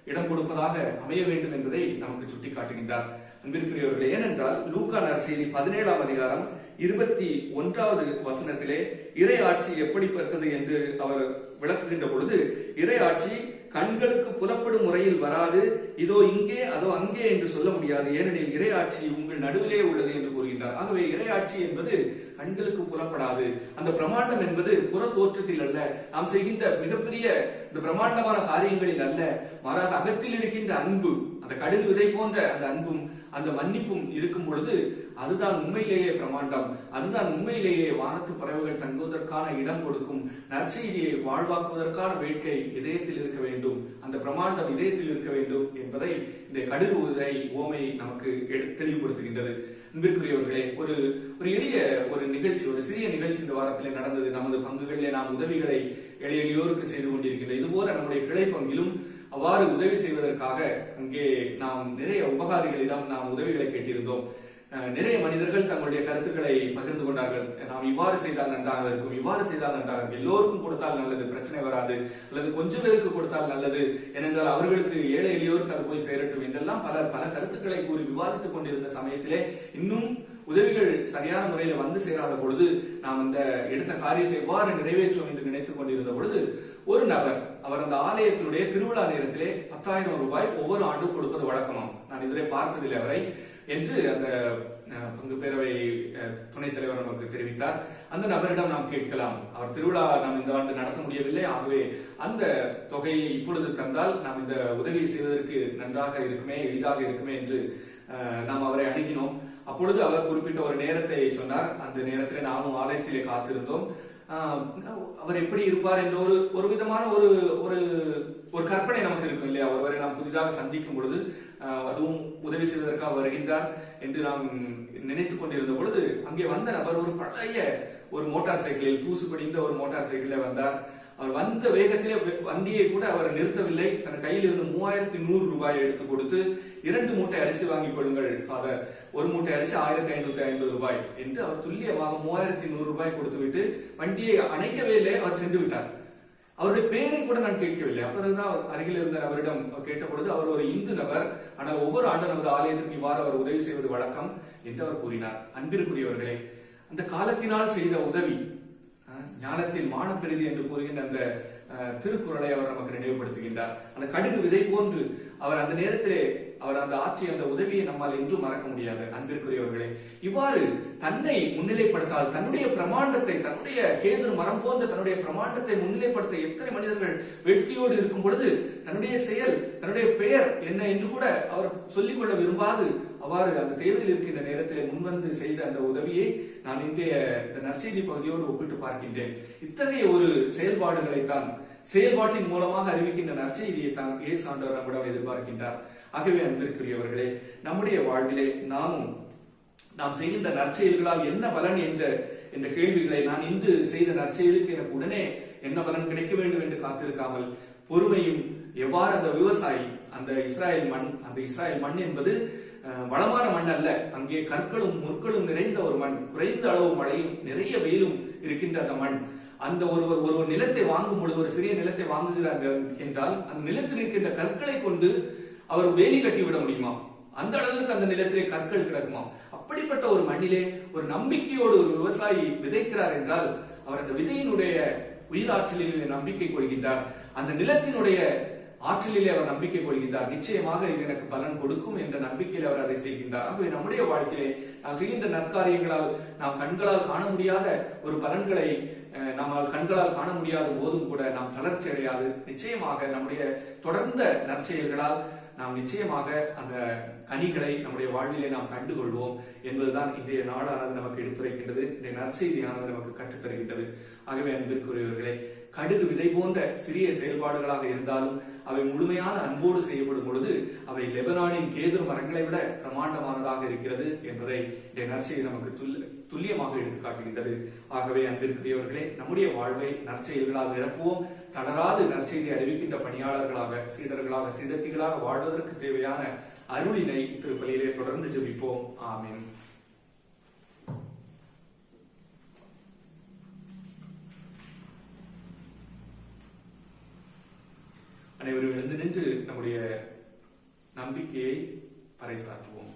[SPEAKER 1] இடம் கொடுப்பதாக அமைய வேண்டும் என்பதை நமக்கு சுட்டிக்காட்டுகின்றார். அன்பிற்குரியவர்களே, ஏனென்றால் லூக்கா நற்செய்தி 17ஆம் அதிகாரம் 21வது வசனத்திலே இறை ஆட்சி எப்படிப்பட்டது என்று அவர் விளக்குகின்ற பொழுது, இறை ஆட்சி கண்களுக்கு புலப்படும் முறையில் வராது, இதோ இங்கே அதோ அங்கே என்று சொல்ல முடியாது, ஏனெனில் இறை ஆட்சி உங்கள் நடுவிலே உள்ளது என்று கூறுகின்றார். ஆகவே இறை ஆட்சி என்பது கண்களுக்கு புலப்படாது. அந்த பிரமாண்டம் என்பது புற தோற்றத்தில் அல்ல, நாம் செய்கின்ற மிகப்பெரிய இந்த பிரமாண்டமான காரியங்களில் அல்ல, மாறாக அகத்தில் இருக்கின்ற அன்பு, அந்த கடுகு விதை போன்ற அந்த அன்பும் அந்த மன்னிப்பும் இருக்கும் பொழுது அதுதான் உண்மையிலேயே பிரமாண்டம், அதுதான் உண்மையிலேயே வானத்து பறவைகள் தங்குவதற்கான இடம் கொடுக்கும், நற்செய்தியை வாழ்வாக்குவதற்கான வேட்கை இதயத்தில் இருக்க வேண்டும், அந்த பிரமாண்டம் இதயத்தில் இருக்க வேண்டும் என்பதை இந்த கடுகு விதை உவமை நமக்கு தெளிவுபடுத்துகின்றது. அன்பிற்குரியவர்களே, ஒரு எளிய ஒரு நிகழ்ச்சி, ஒரு சிறிய நிகழ்ச்சி இந்த வாரத்திலே நடந்தது. நமது பங்குகளிலே நாம் உதவிகளை எளியோருக்கு செய்து கொண்டிருக்கின்ற இதுபோல நம்முடைய கிளை பங்கிலும் அவ்வாறு உதவி செய்வதற்காக அங்கே நாம் நிறைய உபகாரிகளிடம் நாம் உதவிகளை கேட்டிருந்தோம். நிறைய மனிதர்கள் தங்களுடைய கருத்துக்களை பகிர்ந்து கொண்டார்கள். நாம் இவ்வாறு செய்தால் நன்றாக இருக்கும், இவ்வாறு செய்தால் நன்றாக இருக்கும், எல்லோருக்கும் கொடுத்தால் நல்லது, பிரச்சனை வராது, அல்லது கொஞ்சம் பேருக்கு கொடுத்தால் நல்லது, ஏனென்றால் அவர்களுக்கு ஏழை எளியோருக்கு அது போய் சேரட்டும் என்றெல்லாம் பல கருத்துக்களை கூறி விவாதித்துக் கொண்டிருந்த சமயத்திலே இன்னும் உதவிகள் சரியான முறையில வந்து சேராத பொழுது நாம் அந்த எடுத்த காரியத்தை எவ்வாறு நிறைவேற்றும் என்று நினைத்துக் கொண்டிருந்த பொழுது ஒரு நபர், அவர் அந்த ஆலயத்தினுடைய திருவிழா நேரத்திலே 10,000 ரூபாய் ஒவ்வொரு ஆண்டும் கொடுப்பது வழக்கமாம். நான் இதுவரை பார்த்ததில்லை அவரை என்று அந்த பங்கு பேரவை துணைத் தலைவர் நமக்கு தெரிவித்தார். அந்த நபரிடம் நாம் கேட்கலாம், அவர் திருவிழா நாம் இந்த ஆண்டு நடத்த முடியவில்லை, ஆகவே அந்த தொகையை இப்பொழுது தந்தால் நாம் இந்த உதவியை செய்வதற்கு நன்றாக இருக்குமே, எளிதாக இருக்குமே என்று நாம் அவரை அணுகினோம். அப்பொழுது அவர் குறிப்பிட்ட ஒரு நேரத்தை சொன்னார். அந்த நேரத்திலே நாமும் ஆலயத்திலே காத்திருந்தோம். அவர் எப்படி இருப்பார் என்ற ஒரு விதமான ஒரு கற்பனை நமக்கு இருக்கும் இல்லையா? ஒருவரை நாம் புதிதாக சந்திக்கும் பொழுது அதுவும் உதவி செய்வதற்காக வருகின்றார் என்று நாம் நினைத்துக் கொண்டிருந்த பொழுது அங்கே வந்த நபர் ஒரு பழைய ஒரு மோட்டார் சைக்கிளில், தூசு படிந்த ஒரு மோட்டார் சைக்கிளில் வந்தார். அவர் வந்த வேகத்திலே வண்டியை கூட அவர் நிறுத்தவில்லை. தன் கையில் இருந்து 3,100 ரூபாய் எடுத்து கொடுத்து 2 மூட்டை அரிசி வாங்கிக் கொள்ளுங்கள் ஃபாதர், ஒரு மூட்டை அரிசி 1,550 ரூபாய் என்று அவர் துல்லியமாக 3,100 ரூபாய் கொடுத்துவிட்டு வண்டியை அணைக்கவே இல்லை, அவர் சென்று விட்டார். அவருடைய பேரை கூட நான் கேட்கவில்லை. அப்பொழுதுதான் அருகில் இருந்த நபரிடம் கேட்ட பொழுது அவர் ஒரு இந்து நபர், ஆனால் ஒவ்வொரு ஆண்டும் நமது ஆலயத்திற்கு இவ்வாறு அவர் உதவி செய்வது வழக்கம் என்று அவர் கூறினார். அன்பிற்குரியவர்களே, அந்த காலத்தினால் செய்த உதவி ஞானத்தில் மானப்பெரிதி என்று கூறுகின்ற அந்த திருக்குறளை அவர் நமக்கு நினைவுபடுத்துகின்றார். அந்த கடுகு விதை போன்று அவர் அந்த நேரத்திலே அவர் அந்த ஆற்றிய அந்த உதவியை நம்மால் என்றும் மறக்க முடியாது. அன்பிற்குரியவர்களே, இவ்வாறு தன்னை முன்னிலைப்படுத்தால் தன்னுடைய பிரமாண்டத்தை, தன்னுடைய கேதுரு மரம் போன்ற தன்னுடைய பிரமாண்டத்தை முன்னிலைப்படுத்த எத்தனை மனிதர்கள் வெட்கையோடு இருக்கும் பொழுது தன்னுடைய செயல், தன்னுடைய பெயர் என்ன என்று கூட அவர் சொல்லிக் கொள்ள விரும்பாது அவ்வாறு அந்த தேவையில் இருக்கின்ற நேரத்திலே முன்வந்து செய்த அந்த உதவியை நான் இன்றைய இந்த நற்செய்தி பகுதியோடு ஒப்பிட்டு பார்க்கின்றேன். இத்தகைய ஒரு செயல்பாடுகளைத்தான், செயல்பாட்டின் மூலமாக அறிவிக்கின்ற நற்செய்தியை தான் இயேசு ஆண்டவர் நம்மிடம் எதிர்பார்க்கின்றார். ஆகவே அன்பிற்குரியவர்களே, நம்முடைய வாழ்விலே நாம் செய்கின்ற நற்செயல்களால் என்ன பலன் என்ற கேள்விகளை, நான் இன்று செய்த நற்செயலுக்கு எனக்கு உடனே என்ன பலன் கிடைக்க வேண்டும் என்று காத்திருக்காமல், பொறுமையும், எவ்வாறு அந்த விவசாயி, அந்த இஸ்ராயல் மண் என்பது வளமான மண் அல்ல, அங்கே கற்களும் முற்களும் நிறைந்த ஒரு மண், குறைந்த அளவு மழையும் நிறைய வெயிலும் இருக்கின்ற அந்த மண். அந்த ஒரு நிலத்தை வாங்கும் பொழுது, ஒரு சிறிய நிலத்தை வாங்குகிறார்கள் என்றால் அந்த நிலத்தில் இருக்கின்ற கற்களை கொண்டு அவர் வேலி கட்டிவிட முடியுமா? அந்த அளவுக்கு அந்த நிலத்திலே கற்கள் கிடக்குமா? அப்படிப்பட்ட ஒரு மண்ணிலே ஒரு நம்பிக்கையோடு ஒரு விவசாயி விதைக்கிறார் என்றால் அவர் அந்த விதையினுடைய உயிராற்றலிலே நம்பிக்கை கொள்கின்றார், அந்த நிலத்தினுடைய ஆற்றலிலே அவர் நம்பிக்கை கொள்கின்றார். நிச்சயமாக இது எனக்கு பலன் கொடுக்கும் என்ற நம்பிக்கையில் அவர் அதை செய்கின்றார். ஆகவே நம்முடைய வாழ்க்கையிலே நாம் செய்கின்ற நற்காரியங்களால் நாம் கண்களால் காண முடியாத ஒரு பலன்களை நம்மால் கண்களால் காண முடியாத போதும் கூட நாம் தளர்ச்சி அடையாது. நிச்சயமாக நம்முடைய தொடர்ந்த நற்செயல்களால் நாம் நிச்சயமாக அந்த கனிகளை நம்முடைய வாழ்விலே நாம் கண்டுகொள்வோம் என்பதுதான் இன்றைய நாளானது நமக்கு எடுத்துரைக்கின்றது. இன்றைய நற்செய்தியானது நமக்கு கற்றுத்தருகின்றது. ஆகவே அன்பிற்குரியவர்களே, கடுகு விதை போன்ற சிறிய செயல்பாடுகளாக இருந்தாலும் அவை முழுமையான அன்போடு செய்யப்படும் பொழுது அவை லெபனானின் கேதுரு மரங்களை விட பிரமாண்டமானதாக இருக்கிறது என்பதை இன்றைய நற்செய்தி நமக்கு துல்லியமாக எடுத்து காட்டுகின்றது. ஆகவே அன்பிற்குரியவர்களே, நம்முடைய வாழ்வை நற்செயல்களாக நிரப்புவோம். தளராது நற்செய்தி அறிவிக்கின்ற பணியாளர்களாக, சீடர்களாக, சீடத்திகளாக வாழ்வதற்கு தேவையான அருளினை திருப்பலியிலே தொடர்ந்து ஜெபிப்போம். ஆமென். அனைவரும் எழுந்து நின்று நம்முடைய நம்பிக்கையை பறைசாற்றுவோம்.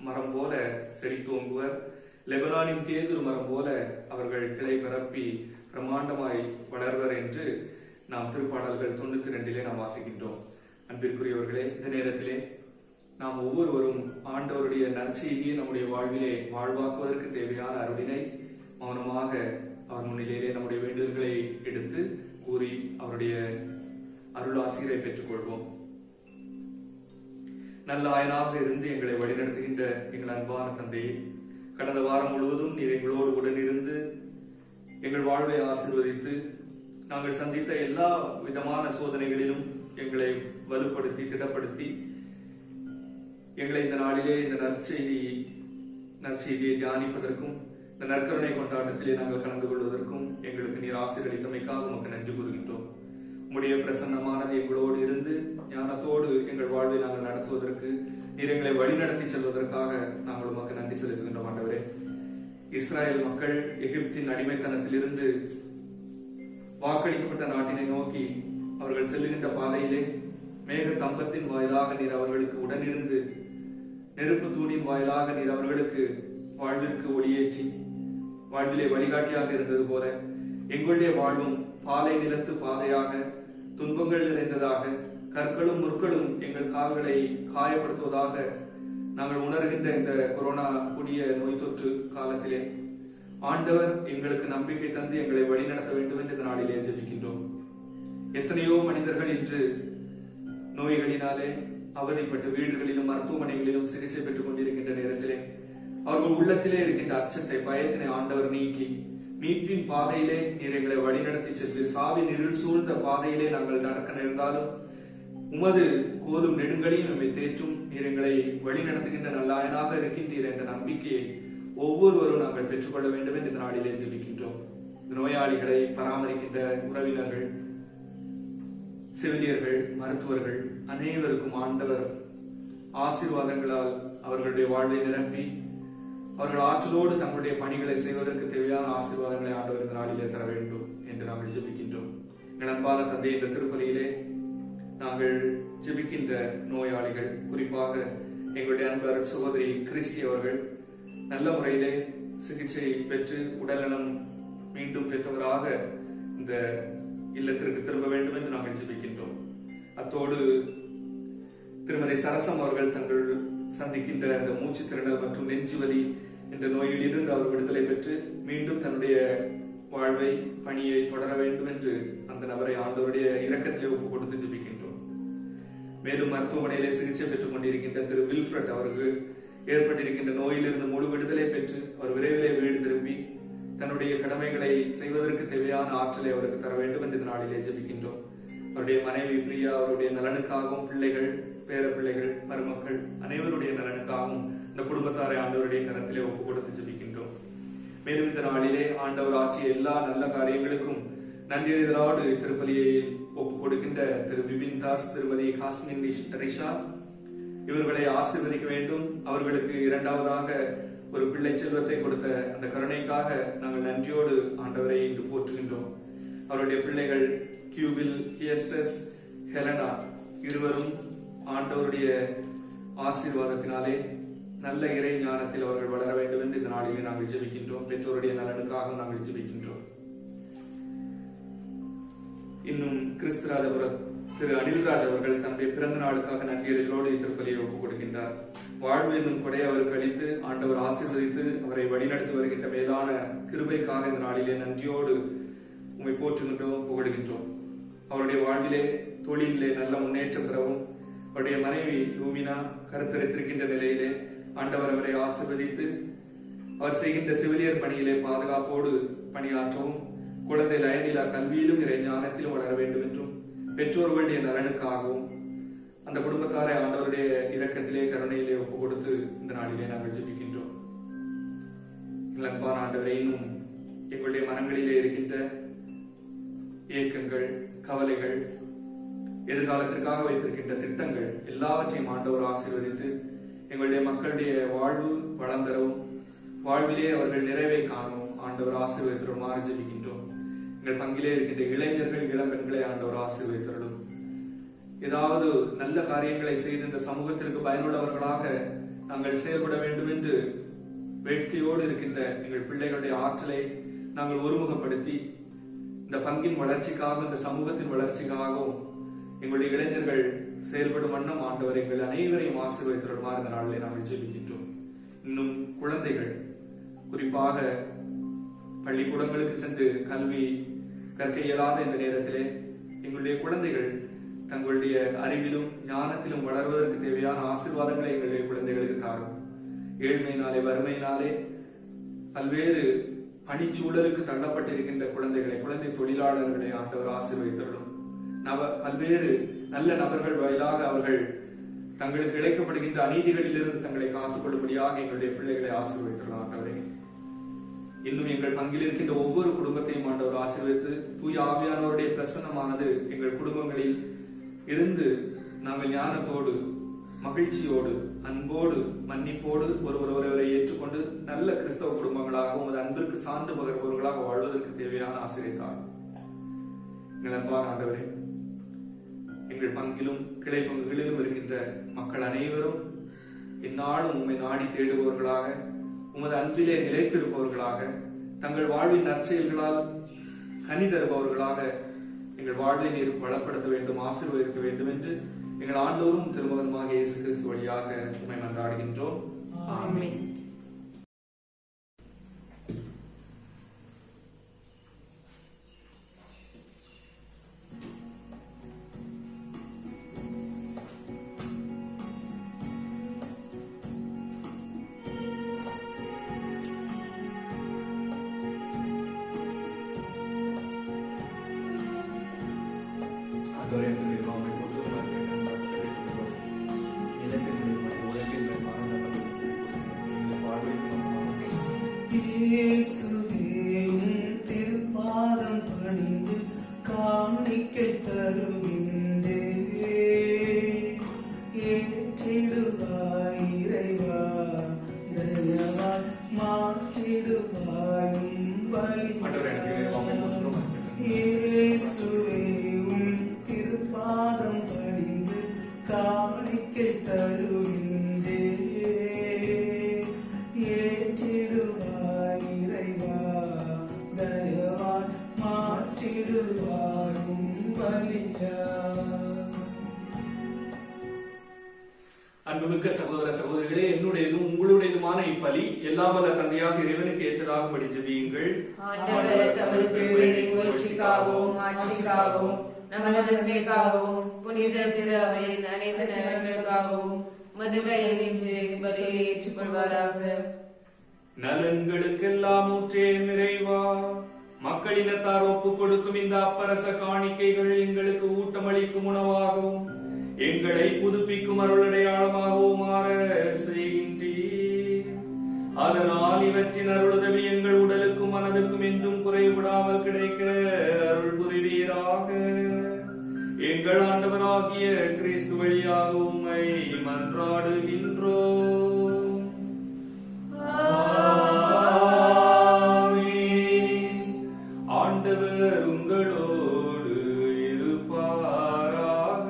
[SPEAKER 1] மரம் போல செழித்தோங்குவர். லெபனானின் கேதுரு மரம் போல அவர்கள் கிளை பரப்பி பிரமாண்டமாய் வளர்வர் என்று நாம் திருப்பாடல்கள் 92 நாம் வாசிக்கின்றோம். அன்பிற்குரியவர்களே, இந்த நேரத்திலே நாம் ஒவ்வொருவரும் ஆண்டவருடைய நற்செய்தியை நம்முடைய வாழ்விலே வாழ்வாக்குவதற்கு தேவையான அருளினை மௌனமாக அவர் முன்னிலையிலே நம்முடைய வேண்டுதல்களை எடுத்து கூறி அவருடைய அருளாசிரை பெற்றுக் கொள்வோம். நல்ல ஆயனாக இருந்து எங்களை வழிநடத்துகின்ற எங்கள் அன்பான தந்தையே, கடந்த வாரம் முழுவதும் நீர் எங்களோடு உடனிருந்து எங்கள் வாழ்வை ஆசீர்வதித்து நாங்கள் சந்தித்த எல்லா விதமான சோதனைகளிலும் எங்களை வலுப்படுத்தி திடப்படுத்தி எங்களை இந்த நாளிலே இந்த நற்செய்தியை தியானிப்பதற்கும் இந்த நற்கருணை கொண்டாட்டத்திலே நாங்கள் கலந்து கொள்வதற்கும் எங்களுக்கு நீர் ஆசீர்வதித்தமைக்காக உமக்கு நன்றி கூறுகின்றோம். உம்முடைய பிரசன்னமானது எங்களோடு இருந்து ஞானத்தோடு எங்கள் வாழ்வை நாங்கள் நடத்துவதற்கு நீர் எங்களை வழிநடத்தி செல்வதற்காக நாங்கள் உமக்கு நன்றி செலுத்துகின்றோம். ஆண்டவரே, இஸ்ராயல் மக்கள் எகிப்தின் அடிமைத்தனத்திலிருந்து வாக்களிக்கப்பட்ட நாட்டினை நோக்கி அவர்கள் செல்லுகின்ற பாதையிலே மேக தம்பத்தின் வாயிலாக நீர் அவர்களுக்கு உடனிருந்து நெருப்பு தூணின் வாயிலாக நீர் அவர்களுக்கு வாழ்விற்கு ஒளியேற்றி வாழ்விலே வழிகாட்டியாக இருந்தது போல எங்களுடைய வாழ்வும் பாலை நிலத்து பாதையாக துன்பங்கள் நிறைந்ததாக கற்களும் முற்களும் எங்கள் கால்களை காயப்படுத்துவதாக நாங்கள் உணர்கின்ற இந்த கொரோனா கொடிய நோய் தொற்று காலத்திலே ஆண்டவர் எங்களுக்கு நம்பிக்கை தந்து எங்களை வழிநடத்த வேண்டும் என்று இந்த நாளிலே ஜெபிக்கின்றோம். எத்தனையோ மனிதர்கள் இன்று நோய்களினாலே அவதிப்பட்டு வீடுகளிலும் மருத்துவமனைகளிலும் சிகிச்சை பெற்றுக் கொண்டிருக்கின்ற நேரத்திலே அவர்கள் உள்ளத்திலே இருக்கின்ற அச்சத்தை பயத்தினை ஆண்டவர் நீக்கி மீட்பின் பாதையிலே நீர் எங்களை வழிநடத்தி செல்வீர். சாவின் இருள் சூழ்ந்த பாதையிலே நாங்கள் நடக்க நேர்ந்தாலும் உமது கோலும் நெடுங்களையும் நம்மை தேற்றும் நீர் எங்களை வழிநடத்துகின்ற நல்லாயனாக இருக்கின்றீர் என்ற நம்பிக்கையை ஒவ்வொருவரும் நாங்கள் பெற்றுக்கொள்ள வேண்டும் என்று இந்த நாளிலே ஜெபிக்கின்றோம். நோயாளிகளை பராமரிக்கின்ற உறவினர்கள், செவிலியர்கள், மருத்துவர்கள் அனைவருக்கும் ஆண்டவர் ஆசீர்வாதங்களால் அவர்களுடைய வாழ்வை நிரப்பி அவர்கள் ஆற்றலோடு தங்களுடைய பணிகளை செய்வதற்கு தேவையான ஆசீர்வாதங்களை ஆண்டவர் இந்த நாளிலே தர வேண்டும் என்று நாங்கள் ஜெபிக்கின்றோம். எங்கள் அன்பான தந்தை, இந்த திருப்பலியிலே நாங்கள் ஜெபிக்கின்ற நோயாளிகள், குறிப்பாக எங்களுடைய அன்பர் சகோதரி கிறிஸ்டி அவர்கள் நல்ல முறையிலே சிகிச்சை பெற்று உடல்நலம் மீண்டும் பெற்றவராக இந்த இல்லத்திற்கு திரும்ப வேண்டும் என்று நாங்கள் ஜெபிக்கின்றோம். அத்தோடு திருமதி சரசம் அவர்கள் தங்கள் சந்திக்கின்ற இந்த மூச்சு திறனல் மற்றும் நெஞ்சுவலி என்ற நோயில் இருந்து அவர் விடுதலை பெற்று மீண்டும் தன்னுடைய வாழ்வை, பணியை தொடர வேண்டும் என்று அந்த நபரை ஆண்டவருடைய இரக்கத்திலே ஒப்பு கொடுத்து ஜெபிக்கின்றோம். மேலும் மருத்துவமனையிலே சிகிச்சை பெற்றுக் கொண்டிருக்கின்ற திரு வில்ஃபிரட் அவருக்கு ஏற்பட்டிருக்கின்ற நோயிலிருந்து முழு விடுதலை பெற்று அவர் விரைவிலே வீடு திரும்பி தன்னுடைய கடமைகளை செய்வதற்கு தேவையான ஆற்றலை அவருக்கு தர வேண்டும் என்று இந்த நாளிலே ஜெபிக்கின்றோம். அவருடைய மனைவி பிரியா அவருடைய நலனுக்காகவும், பிள்ளைகள், பேர பிள்ளைகள், மருமக்கள் அனைவருடைய நலனுக்காகவும் இந்த குடும்பத்தாரை ஆண்டவருடைய கரத்திலே ஒப்பு கொடுத்து ஜெபிக்கின்றோம். மேலும் இந்த நாளிலே ஆண்டவர் ஆற்றிய எல்லா நல்ல காரியங்களுக்கும் நன்றியதலோடு திருப்பலியை ஒப்பு கொடுக்கின்ற திரு விபின் தாஸ், திருமதி ஹாஸ்மின் ரிஷா இவர்களை ஆசீர்வதிக்க வேண்டும். அவர்களுக்கு இரண்டாவதாக ஒரு பிள்ளை செல்வத்தை கொடுத்த அந்த கருணைக்காக நாங்கள் நன்றியோடு ஆண்டவரை இன்று போற்றுகின்றோம். அவருடைய பிள்ளைகள் கியூபில், கியஸ்டஸ், ஹெலனா இருவரும் ஆண்டவருடைய ஆசீர்வாதத்தினாலே நல்ல இறை ஞானத்தில் அவர்கள் வளர வேண்டும் என்று இந்த நாளிலே நாங்கள் ஜெபிக்கின்றோம். பெற்றோருடைய நலனுக்காக நாங்கள் ஜெபிக்கின்றோம். இன்னும் கிறிஸ்துராஜபுரம் திரு அனில்ராஜ் அவர்கள் தன்னுடைய பிறந்த நாளுக்காக நன்றியதோடு திருப்பலியை ஒப்புக் கொடுக்கின்றார். வாழ்வு என்னும் கொடையை அவருக்கு அளித்து ஆண்டவர் ஆசீர்வதித்து அவரை வழிநடத்தி வருகின்ற மேலான கிருபைக்காக இந்த நாளிலே நன்றியோடு உம்மை போற்றுகின்றோம், புகழுகின்றோம். அவருடைய வாழ்விலே தொழிலே நல்ல முன்னேற்றம் பெறவும், அவருடைய மனைவி லூமினா கருத்தரித்திருக்கின்ற நிலையிலே ஆண்டவர் அவரை ஆசீர்வதித்து அவர் செய்கின்ற செவிலியர் பணியிலே பாதுகாப்போடு பணியாற்றவும், குழந்தை லயனிலா கல்வியிலும் இறை ஞானத்திலும் வளர வேண்டும் என்றும், பெற்றோர்களுடைய நலனுக்காகவும் அந்த குடும்பத்தாரை ஆண்டவருடைய இரக்கத்திலே கருணையிலே ஒப்பு கொடுத்து இந்த நாளிலே நாங்கள் ஜெபிக்கின்றோம். அன்பான ஆண்டவரே, இன்னும் எங்களுடைய மனங்களிலே இருக்கின்ற ஏக்கங்கள், கவலைகள், எதிர்காலத்திற்காக வைத்திருக்கின்ற திட்டங்கள் எல்லாவற்றையும் ஆண்டவர் ஆசீர்வதித்து எங்களுடைய மக்களுடைய வாழ்வு வளம் பெறவும், வாழ்விலே அவர்கள் நிறைவை காணவும் ஆண்டவர் ஆசீர்வதித்தருமாறு ஜெபிக்கின்றோம். எங்கள் பங்கிலே இருக்கின்ற இளைஞர்கள், இளம்பெண்களை ஆண்டவர் ஆசீர்வதித்தருளும். ஏதாவது நல்ல காரியங்களை செய்து இந்த சமூகத்திற்கு பயனுள்ளவர்களாக நாங்கள் செயல்பட வேண்டும் என்று வேட்கையோடு இருக்கின்ற எங்கள் பிள்ளைகளுடைய ஆற்றலை நாங்கள் ஒருமுகப்படுத்தி இந்த பங்கின் வளர்ச்சிக்காகவும், இந்த சமூகத்தின் வளர்ச்சிக்காகவும் எங்களுடைய இளைஞர்கள் செயல்படும் வண்ணம் ஆண்டவர் எங்கள் அனைவரையும் ஆசீர்வதித்தருளுமாறு இந்த நாளிலே நாங்கள் ஜெபிக்கின்றோம். இன்னும் குழந்தைகள், குறிப்பாக பள்ளிக்கூடங்களுக்கு சென்று கல்வி கற்க இயலாத இந்த நேரத்திலே எங்களுடைய குழந்தைகள் தங்களுடைய அறிவிலும் ஞானத்திலும் வளர்வதற்கு தேவையான ஆசீர்வாதங்களை எங்களுடைய குழந்தைகளுக்கு தாரும். ஏழ்மையினாலே, வறுமையினாலே பல்வேறு பணிச்சூழலுக்கு தள்ளப்பட்டிருக்கின்ற குழந்தைகளை, குழந்தை தொழிலாளர்களை ஆண்டவர் ஆசீர்வதித்தருளும். பல்வேறு நல்ல நபர்கள் வாயிலாக அவர்கள் தங்களுக்கு இழைக்கப்படுகின்ற அநீதிகளில் இருந்து தங்களை காத்துக் கொள்ளும்படியாக எங்களுடைய பிள்ளைகளை ஆசீர்வதித்தருளும் ஆண்டவரே. இன்னும் எங்கள் பங்கில் இருக்கின்ற ஒவ்வொரு குடும்பத்தையும் ஆண்டவர் ஆசீர்வதித்து தூய ஆவியானவருடைய பிரசன்னமானது எங்கள் குடும்பங்களில் இருந்து நாங்கள் ஞானத்தோடு, மகிழ்ச்சியோடு, அன்போடு, மன்னிப்போடு ஒருவரை ஏற்றுக்கொண்டு நல்ல கிறிஸ்தவ குடும்பங்களாகவும் அது அன்பிற்கு சான்று பகர்பவர்களாக வாழ்வதற்கு தேவையான ஆசிரியத்தார். எங்கள் அன்பான ஆண்டவரே, எங்கள் பங்கிலும் கிளை பங்குகளிலும் இருக்கின்ற மக்கள் அனைவரும் இந்நாளும் உம்மை நாடி தேடுபவர்களாக, உமது அன்பிலே நிலைத்திருப்பவர்களாக, தங்கள் வாழ்வின் நற்செயல்களால் கனி தருபவர்களாக எங்கள் வாழ்வை நீர் வளப்படுத்த வேண்டும், ஆசீர்வதிக்க வேண்டும் என்று எங்கள் ஆண்டவரும் திருமகனுமாக இயேசு கிறிஸ்து வழியாக உம்மை மன்றாடுகின்றோம். ஆமென்.
[SPEAKER 3] இயேசுவே உம் திருப்பாதம் பணிந்து காணிக்கை தருகின்றேன். ஏற்றிடுவாய் இறைவா, தயவாய் மாற்றிடுவாய் உம் பலியாய். இயேசுவே உம் திருப்பாதம் பணிந்து காணிக்கை தருகின்றேன். ஏற்றிடுவாய் இறைவா, தயவாய் மாற்றிடுவாய் உம் பலியாய்.
[SPEAKER 1] அன்புமிக்க சகோதர சகோதரிகளே, என்னுடையதும் உங்களுடையதுமான இப்பலி எல்லாம் வல்ல தந்தையாக இறைவனுக்கு ஏற்றதாகும்படி ஜெபியுங்கள்.
[SPEAKER 2] ஆண்டவர் தமது திருப்பலியின் முயற்சிக்காகவும் ஆட்சிக்காகவும் நமது நன்மைக்காகவும் புனித திரு அவையின் அனைத்து நலன்களுக்காகவும் மது கையில் நின்று பலியை ஏற்றுக்கொள்வாராக.
[SPEAKER 1] நலன்களுக்கெல்லாம் ஊற்றே நிறைவா, மக்களினத்தார் ஒப்புக் கொடுக்கும் இந்த அப்பரச காணிக்கைகள் எங்களுக்கு ஊட்டமளிக்கும் உணவாகவும் எங்களை புதுப்பிக்கும் அருளடையாளமாகவும் மாற செய்கின்றீர். அதனால் இவற்றின் அருளுதவி எங்கள் உடலுக்கும் மனதுக்கும் என்றும் குறைவிடாமல் கிடைக்க அருள் புரிவீராக. எங்கள் ஆண்டவராகிய கிறிஸ்து வழியாக உம்மை மன்றாடுகின்றோம். ஆண்டவர் உங்களோடு இருப்பாராக.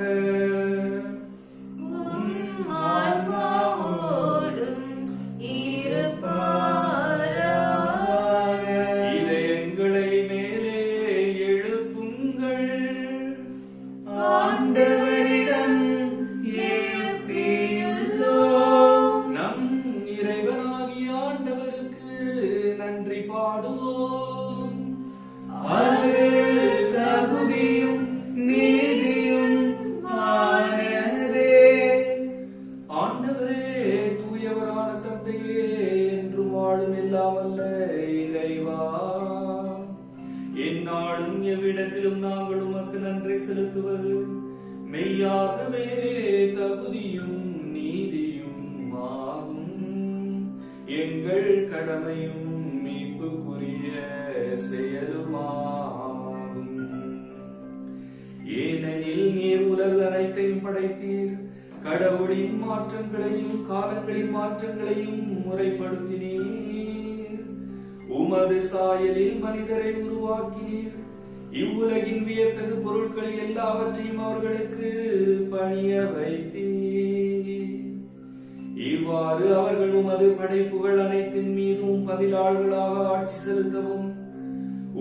[SPEAKER 2] உம் ஆன்மாவோடும் இருப்பாராக.
[SPEAKER 1] இதயங்களை மேலே எழுப்புங்கள்.
[SPEAKER 3] ஆண்டவரிடம் எழுப்பியுள்ளோம்.
[SPEAKER 1] நம் இறைவனாகிய ஆண்டவருக்கு நன்றி பாடுவோம்.
[SPEAKER 3] அது தகுதியும் நீதியும் ஆனதே.
[SPEAKER 1] ஆண்டவரே, தூயவரான தந்தையே, என்று வாழும் எல்லாம் வல்ல இறைவா, எந்நாளும் எவ்விடத்திலும் நாங்கள் உமக்கு நன்றி செலுத்துவது மெய்யாகவே தகுதியும் நீதியும் ஆகும். எங்கள் கடமையும் மீட்புக்குரிய செயலுமாகும். ஏனெனில் நீர் உலக அனைத்தையும் படைத்தீர், கடவுளின் மாற்றங்களையும் காலங்களின் மாற்றங்களையும் முறைப்படுத்தினீர். உமது சாயலில் மனிதரை உருவாக்கினீர். இவ்வுலகின் வியத்தகு பொருட்கள் எல்லாவற்றையும் அவர்களுக்கு பணிய வைத்தீர். இவ்வாறு அவர்கள் உமது படைப்புகள் அனைத்தின் மீதும் பதிலாள்களாக ஆட்சி செலுத்தவும்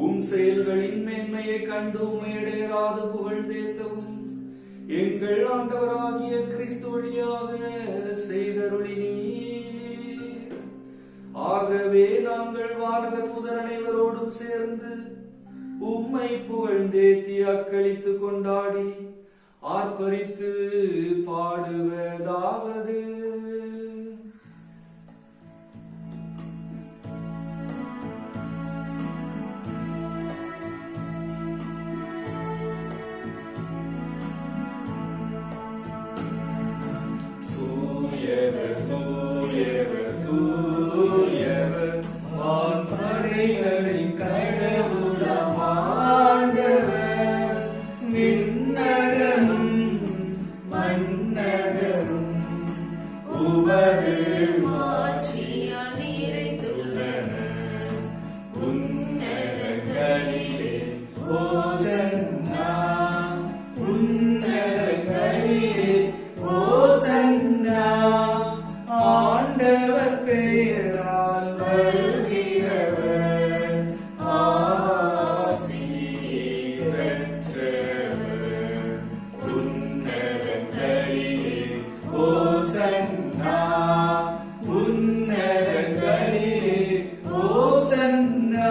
[SPEAKER 1] உம் செயல்களின் மேன்மையை கண்டு உமையிடையராது புகழ்ந்தேத்தவும் எங்கள் ஆண்டவராகிய கிறிஸ்து வழியாக செய்தருளினீர். ஆகவே நாங்கள் வானக தூதர் அனைவரோடும் சேர்ந்து உம்மை புகழ்ந்தேத்தி அக்களித்து கொண்டாடி ஆர்ப்பரித்து பாடுவதாவது: தூயவர் தூயவர் தூயவர் வான்படைகளின் கடவுளாம்
[SPEAKER 3] ஆண்டவர், விண்ணகமும் மண்ணகமும் உமது
[SPEAKER 2] மாட்சியால் நிறைந்துள்ளன.
[SPEAKER 3] உன்னதங்களிலே ஓசன்னா, உன்னதங்களிலே ஓசன்னா. ஆண்டவர் பெயரால் வருகிறவர் ஆசி பெற்றவர். உன்னதங்களிலே ஓசன்னா, உன்னதங்களிலே ஓசன்னா.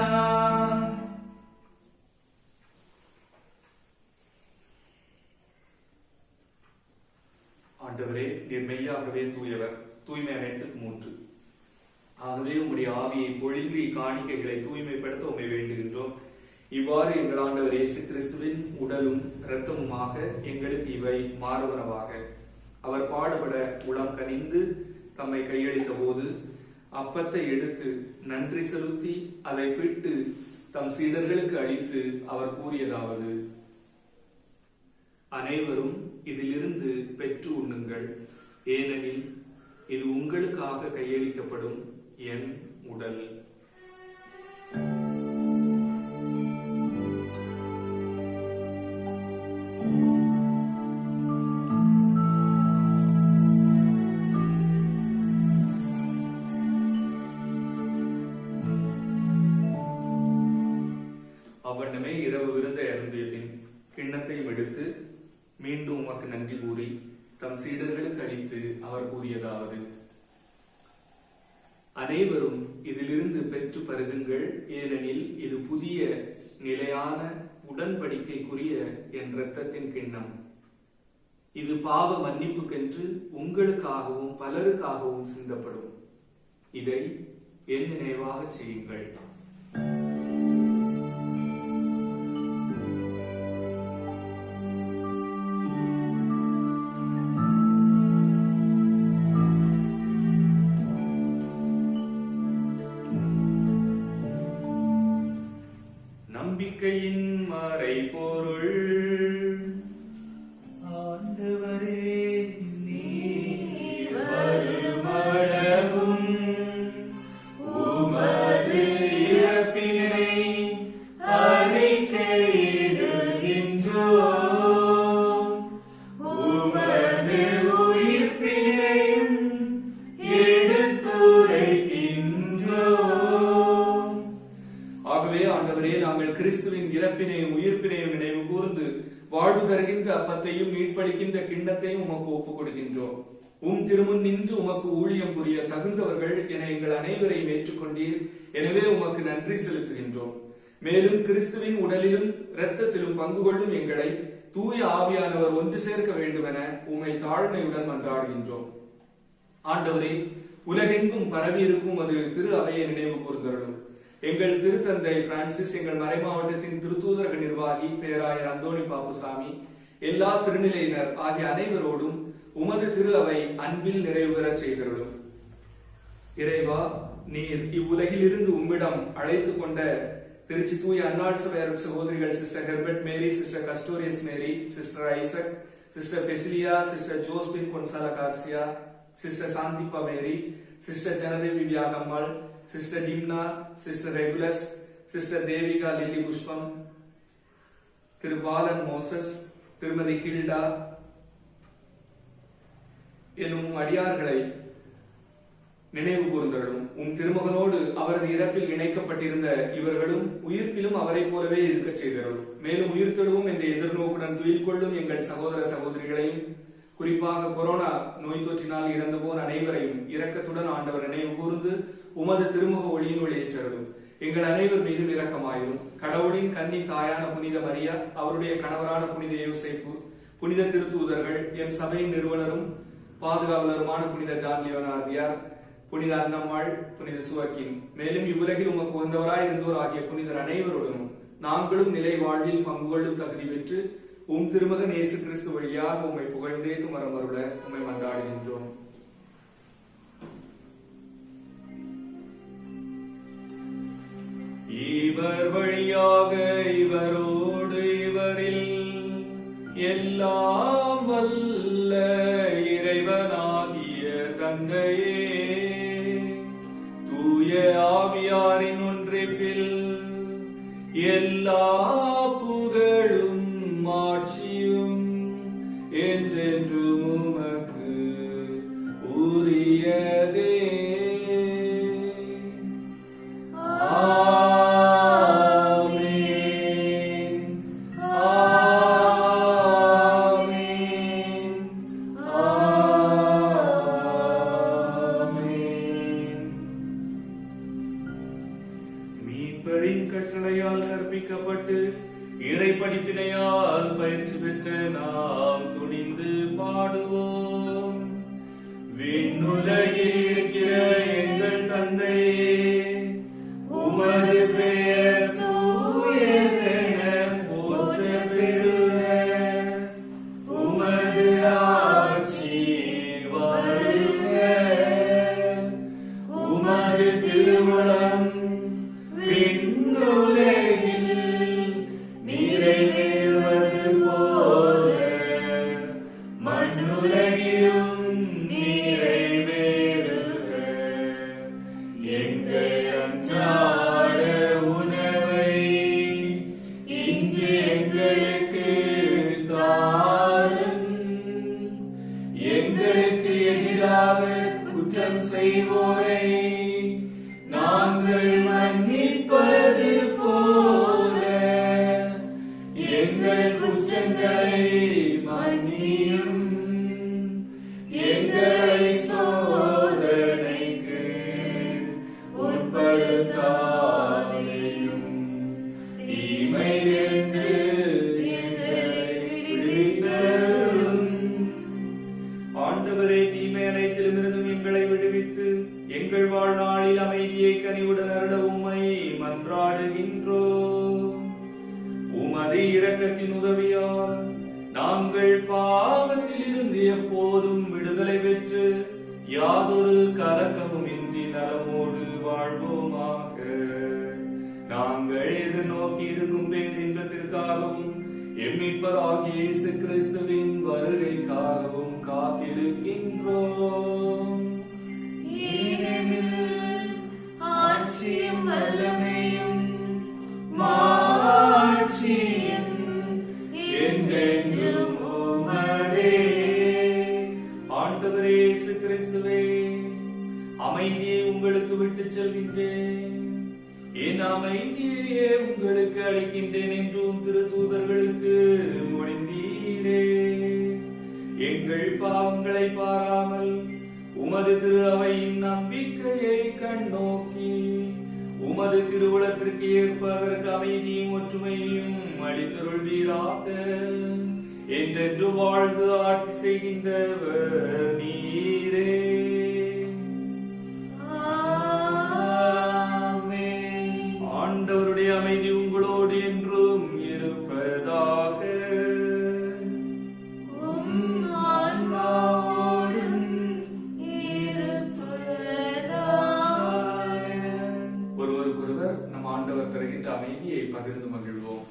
[SPEAKER 1] ஆண்டவரே, நீர் மெய்யாகவே தூயவர், தூய்மை அனைத்துக்கும் ஊற்று. ஆகவே உம்முடைய ஆவியை பொழிந்து காணிக்கைகளை தூய்மைப்படுத்த உம்மை வேண்டுகின்றோம். இவ்வாறு எங்கள் ஆண்டவர் இயேசு கிறிஸ்துவின் உடலும் இரத்தமுமாக எங்களுக்கு இவை மாறுவனவாக. அவர் பாடுபட உளம் கனிந்து தம்மை கையளித்த போது அப்பத்தை எடுத்து நன்றி செலுத்தி அதை பிட்டு தம் சீடர்களுக்கு அளித்து அவர் கூறியதாவது: அனைவரும் இதிலிருந்து பெற்று உண்ணுங்கள், ஏனெனில் இது உங்களுக்காக கையளிக்கப்படும் என் உடல். அவ்வண்ணமே இரவு விருந்தை அருந்திய பின் கிண்ணத்தையும் எடுத்து மீண்டும் உமக்கு நன்றி கூறி தம் சீடர்களுக்கு அளித்து அவர் கூறியதாவது: அனைவரும் இதிலிருந்து பெற்று பருகுங்கள், ஏனெனில் இது புதிய நிலையான உடன்படிக்கைக்குரிய என் இரத்தத்தின் கிண்ணம். இது பாவ மன்னிப்புக்கென்று உங்களுக்காகவும் பலருக்காகவும் சிந்தப்படும். இதை என் நினைவாக செய்யுங்கள். நம்பிக்கையின் மறைபொருள்.
[SPEAKER 3] ஆண்டவரே, நீர் வருமளவும் உமது இறப்பினை அறிக்கையிடுகின்றோம், உமது உயிர்ப்பினையும் எடுத்துரைக்கின்றோம்.
[SPEAKER 1] ஆகவே ஆண்டவரே, நாங்கள் கிறிஸ்துவின் இறப்பினையும் உயிர்ப்பினையும் நினைவு கூர்ந்து வாழ்வு தருகின்ற அப்பத்தையும் மீட்பளிக்கின்ற கிண்ணத்தையும் உமக்கு ஒப்புக் கொடுக்கின்றோம். திருமுன் நின்று உமக்கு ஊழியம் புரிய தகுந்தவர்கள் என எங்கள் அனைவரையும் ஏற்றுக்கொண்டீர். எனவே உமக்கு நன்றி செலுத்துகின்றோம். மேலும் கிறிஸ்துவின் உடலிலும் இரத்தத்திலும் பங்கு கொள்ளும் எங்களை தூய ஆவியானவர் ஒன்று சேர்க்க வேண்டும் என உம்மை தாழ்மையுடன் மன்றாடுகின்றோம். ஆண்டவரே, உலகெங்கும் பரவி இருக்கும் அது திரு அவையை நினைவு கூர்ந்தருளும். எங்கள் திருத்தந்தை பிரான்சிஸ், எங்கள் மறைமாவட்டத்தின் திருத்தூதரக நிர்வாகி பேராயர் அந்தோணி பாப்புசாமி, எல்லா திருநிலையினர் ஆகிய அனைவரோடும் உமது திரு அவை அன்பில் நிறைவு பெற செய்திருளும். இறைவா, நீர் இவ்வுலகில் இருந்து உம்மிடம் அழைத்து கொண்ட திருச்சி தூய அன்னாள் சபையார் சகோதரிகள் sister Herbert Mary, sister Castorius Mary, sister Isaac, sister ஃபெசிலியா, sister Josephine Gonsala Garcia, sister Santhippa Mary, sister Janadevi Viyagammal, sister Dimna, sister Regulus, sister Devika Lily Pushpam, Thiru Balan Moses, திருமதி ஹில்டா எனும் அடியார்களை நினைவு கூர்ந்தருளும். திருமகனோடு அவரது இறப்பில் இணைக்கப்பட்டிருந்த இவர்களும் உயிர்ப்பிலும் அவரை போலவே இருக்க செய்தருளும். மேலும் உயிர்த்தெழுவும் என்ற எதிர்நோக்குடன் துயில் கொள்ளும் எங்கள் சகோதர சகோதரிகளையும், குறிப்பாக கொரோனா நோய் தொற்றினால் இறந்து போன அனைவரையும் இரக்கத்துடன் ஆண்டவர் நினைவு கூர்ந்து உமது திருமுக ஒளியின் ஒளியேற்றருளும். எங்கள் அனைவர் மீதும் இரக்கமாயிரும். கடவுளின் கன்னி தாயான புனித மரியா, அவருடைய கணவரான புனித யோசேப்பு, புனித திருத்தூதர்கள், எம் சபையின் நிறுவனரும் பாதுகாவலருமான புனித ஜான் லியோனார்தியார், புனித அன்னம்மாள், புனித சுவக்கின், மேலும் இவ்வுலகில் உமக்கு உகந்தவராய் இருந்தோர் ஆகிய புனிதர் அனைவருடனும் நாங்களும் நிலை வாழ்வில் பங்கு கொள்ளும் தகுதி பெற்று திருமகன் இயேசு கிறிஸ்து வழியாக உம்மை புகழ்ந்தே துமரம் அருள உம்மை மன்றாடுகின்றோம். இவர் வழியாக, இவரோடு, இவரில் எல்லாம் வல்ல இறைவனாகிய தந்தையே, தூய ஆவியாரின் ஒன்றிப்பில் எல்லா புகழும் ஆட்சியும் என்றென்றும் உமக்கு உரியதே. ஆமென். ஆமென். ஆமென். மீட்பரின் கட்டளையால் கற்பிக்கப்பட்டு இறை படிப்பினையால் பயிற்சி பெற்ற நாம் துணிந்து பாடுவோம். விண்ணுலகில் இருக்கிற எங்கள் தந்தையே, உமது பெயர் தூயது நாங்கள் பாவத்தில் இருந்து எப்போதும் விடுதலை பெற்று யாதொரு கலக்கமும் இன்றி நலமோடு வாழ்வோமாக. நாங்கள் எதிர்நோக்கி இருக்கும் பேரின்பத்திற்காகவும் எம்மிப்பராகிய இயேசு கிறிஸ்துவின் வருகைக்காகவும் காத்திருக்கின்றோம்.
[SPEAKER 3] ஆட்சியும் வல்லமையும் மாட்சியும் என்றென்றும் உமதே.
[SPEAKER 1] ஆண்டவரே இயேசு கிறிஸ்துவே, அமைதியை உங்களுக்கு விட்டுச் செல்கின்றேன், என் அமைதியையே உங்களுக்கு அளிக்கின்றேன் என்றும் திருத்தூதர்களுக்கு மொழிந்தீரே. எங்கள் பாவங்களை பாராமல் உமது திரு அவையின் நம்பிக்கையை கண்ணோக்கி உமது திருவுளத்திற்கு ஏற்ப அதற்கு அமைதியும் ஒற்றுமையும் அளித்தருள்வீராக. என்றென்று வாழ்ந்து ஆட்சி செய்கின்றவர் நீரே. ஆண்டவருடைய அமைதி உங்களோடு என்றும் இருப்பதாக. ஒருவருக்கொருவர் நம் ஆண்டவர் தருகின்ற அமைதியை பகிர்ந்து மகிழ்வோம்.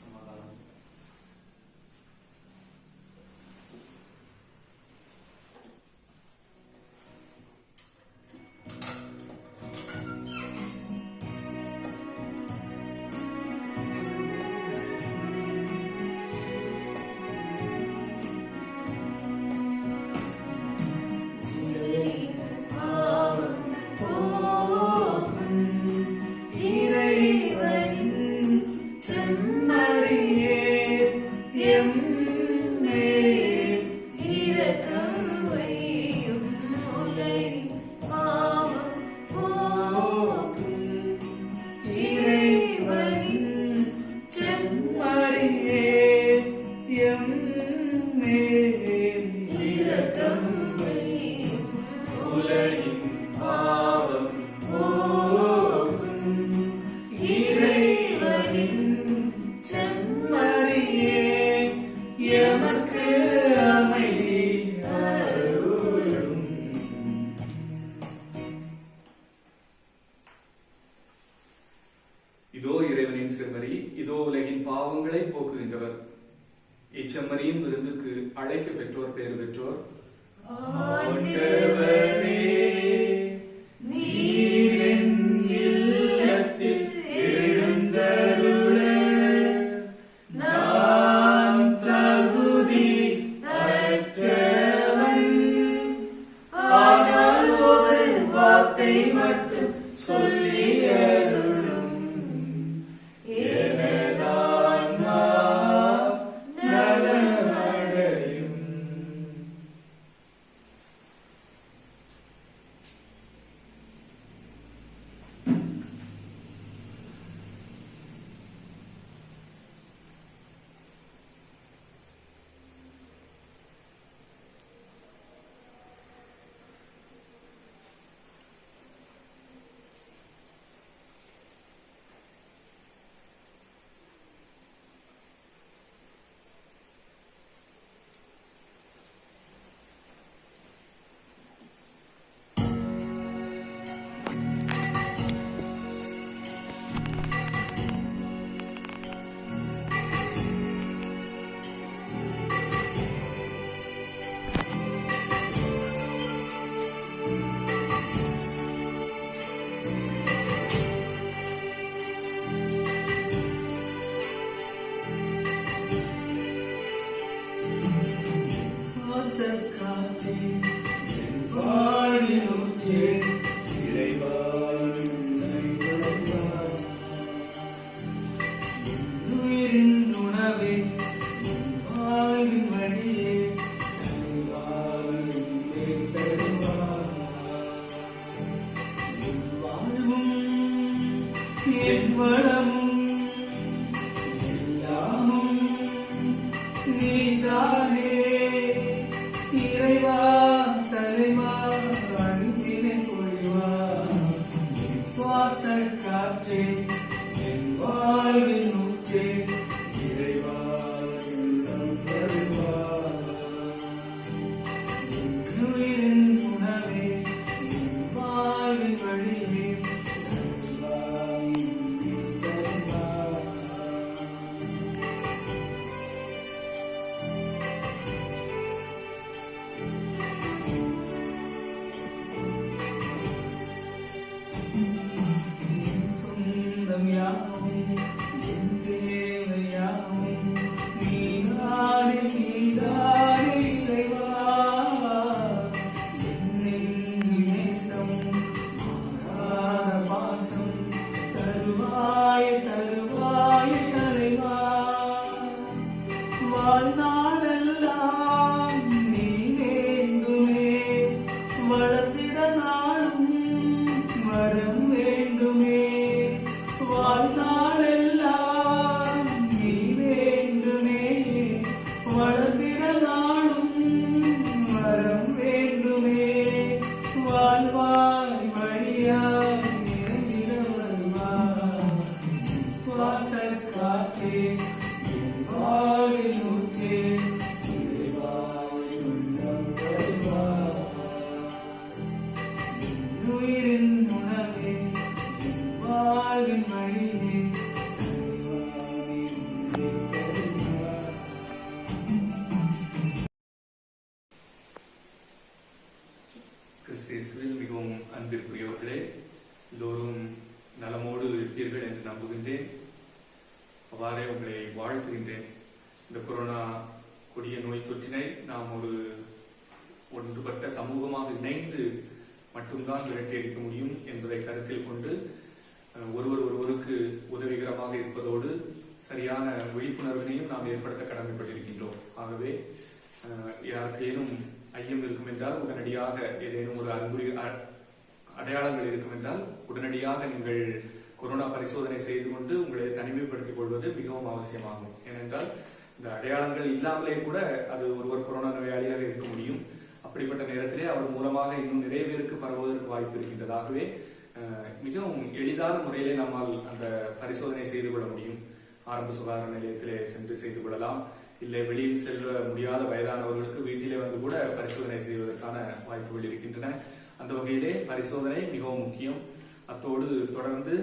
[SPEAKER 1] சமாதானம். இதோ இறைவனின் செம்மறி, இதோ உலகின் பாவங்களை போக்குகின்றவர். இச்செம்மறியின் விருந்துக்கு அழைக்க பெற்றோர் பேறு பெற்றோர்.
[SPEAKER 3] ஆண்டவரே, நீர் என் இல்லத்தில் எழுந்தருள நான் தகுதி அற்றவன். ஆனால் ஒரு வார்த்தை மட்டும் சொல்லி அருளும், எனதான்மா நலமடையும். வாழ்வின் ஊற்றே இறைவா, உள்ளம் தருவாய். வாழ்நாளெல்லாம் நீ வேண்டுமே, வளர்ந்திட நாளும் வரம் வேண்டுமே. வாழ்நாளெல்லாம் நீ வேண்டுமே, வளர்ந்திட நாளும் வரம் வேண்டுமே. வாழ்வாய் வழியாய் நிறைந்திட வருவாய், சுவாச காற்றே என் வாழ்வின் ஊற்றே, இறைவாய் உள்ளம் வருவாய். என் உயிரின் உணவே, என் வாழ்வின் வழியே, இறைவாய் உள்ளே தருவாய்.
[SPEAKER 1] கிறிஸ்துவில் மிகவும் அன்பிற்குரியவர்களே, எல்லோரும் நலமோடு இருப்பீர்கள் என்று நம்புகின்றேன். அவ்வாறே உங்களை வாழ்த்துகின்றேன். இந்த கொரோனா கொடிய நோய் தொற்றினை நாம் ஒரு ஒன்றுபட்ட சமூகமாக இணைந்து மட்டும்தான் விரட்டியடிக்க முடியும் என்பதை கருத்தில் கொண்டு ஒருவருக்கு உதவிகரமாக இருப்பதோடு சரியான விழிப்புணர்வினையும் நாம் ஏற்படுத்த கடமைப்பட்டிருக்கின்றோம். ஆகவே யாருக்கேனும் ஐயம் இருக்கும் என்றால் உடனடியாக ஏதேனும் ஒரு அடையாளங்கள் இருக்கும் என்றால் உடனடியாக நீங்கள் கொரோனா பரிசோதனை செய்து கொண்டு உங்களை தனிமைப்படுத்திக் கொள்வது மிகவும் அவசியமாகும். ஏனென்றால் இந்த அடையாளங்கள் இல்லாமலே கூட அது ஒருவர் கொரோனா நோயாளியாக இருக்க முடியும். அப்படிப்பட்ட நேரத்திலே அவர் மூலமாக இன்னும் நிறைய பேருக்கு பரவுவதற்கு வாய்ப்பு இருக்கின்றதாகவே மிகவும் எளிதான முறையிலே நம்மால் அந்த பரிசோதனை செய்து கொள்ள முடியும். ஆரம்ப சுகாதார நிலையத்திலே சென்று செய்து கொள்ளலாம். இல்லை வெளியில் செல்ல முடியாத வயதானவர்களுக்கு வீட்டிலே வந்து கூட பரிசோதனை செய்வதற்கான வாய்ப்புகள் இருக்கின்றன. அந்த வகையிலே பரிசோதனை மிகவும் முக்கியம். அத்தோடு தொடர்ந்து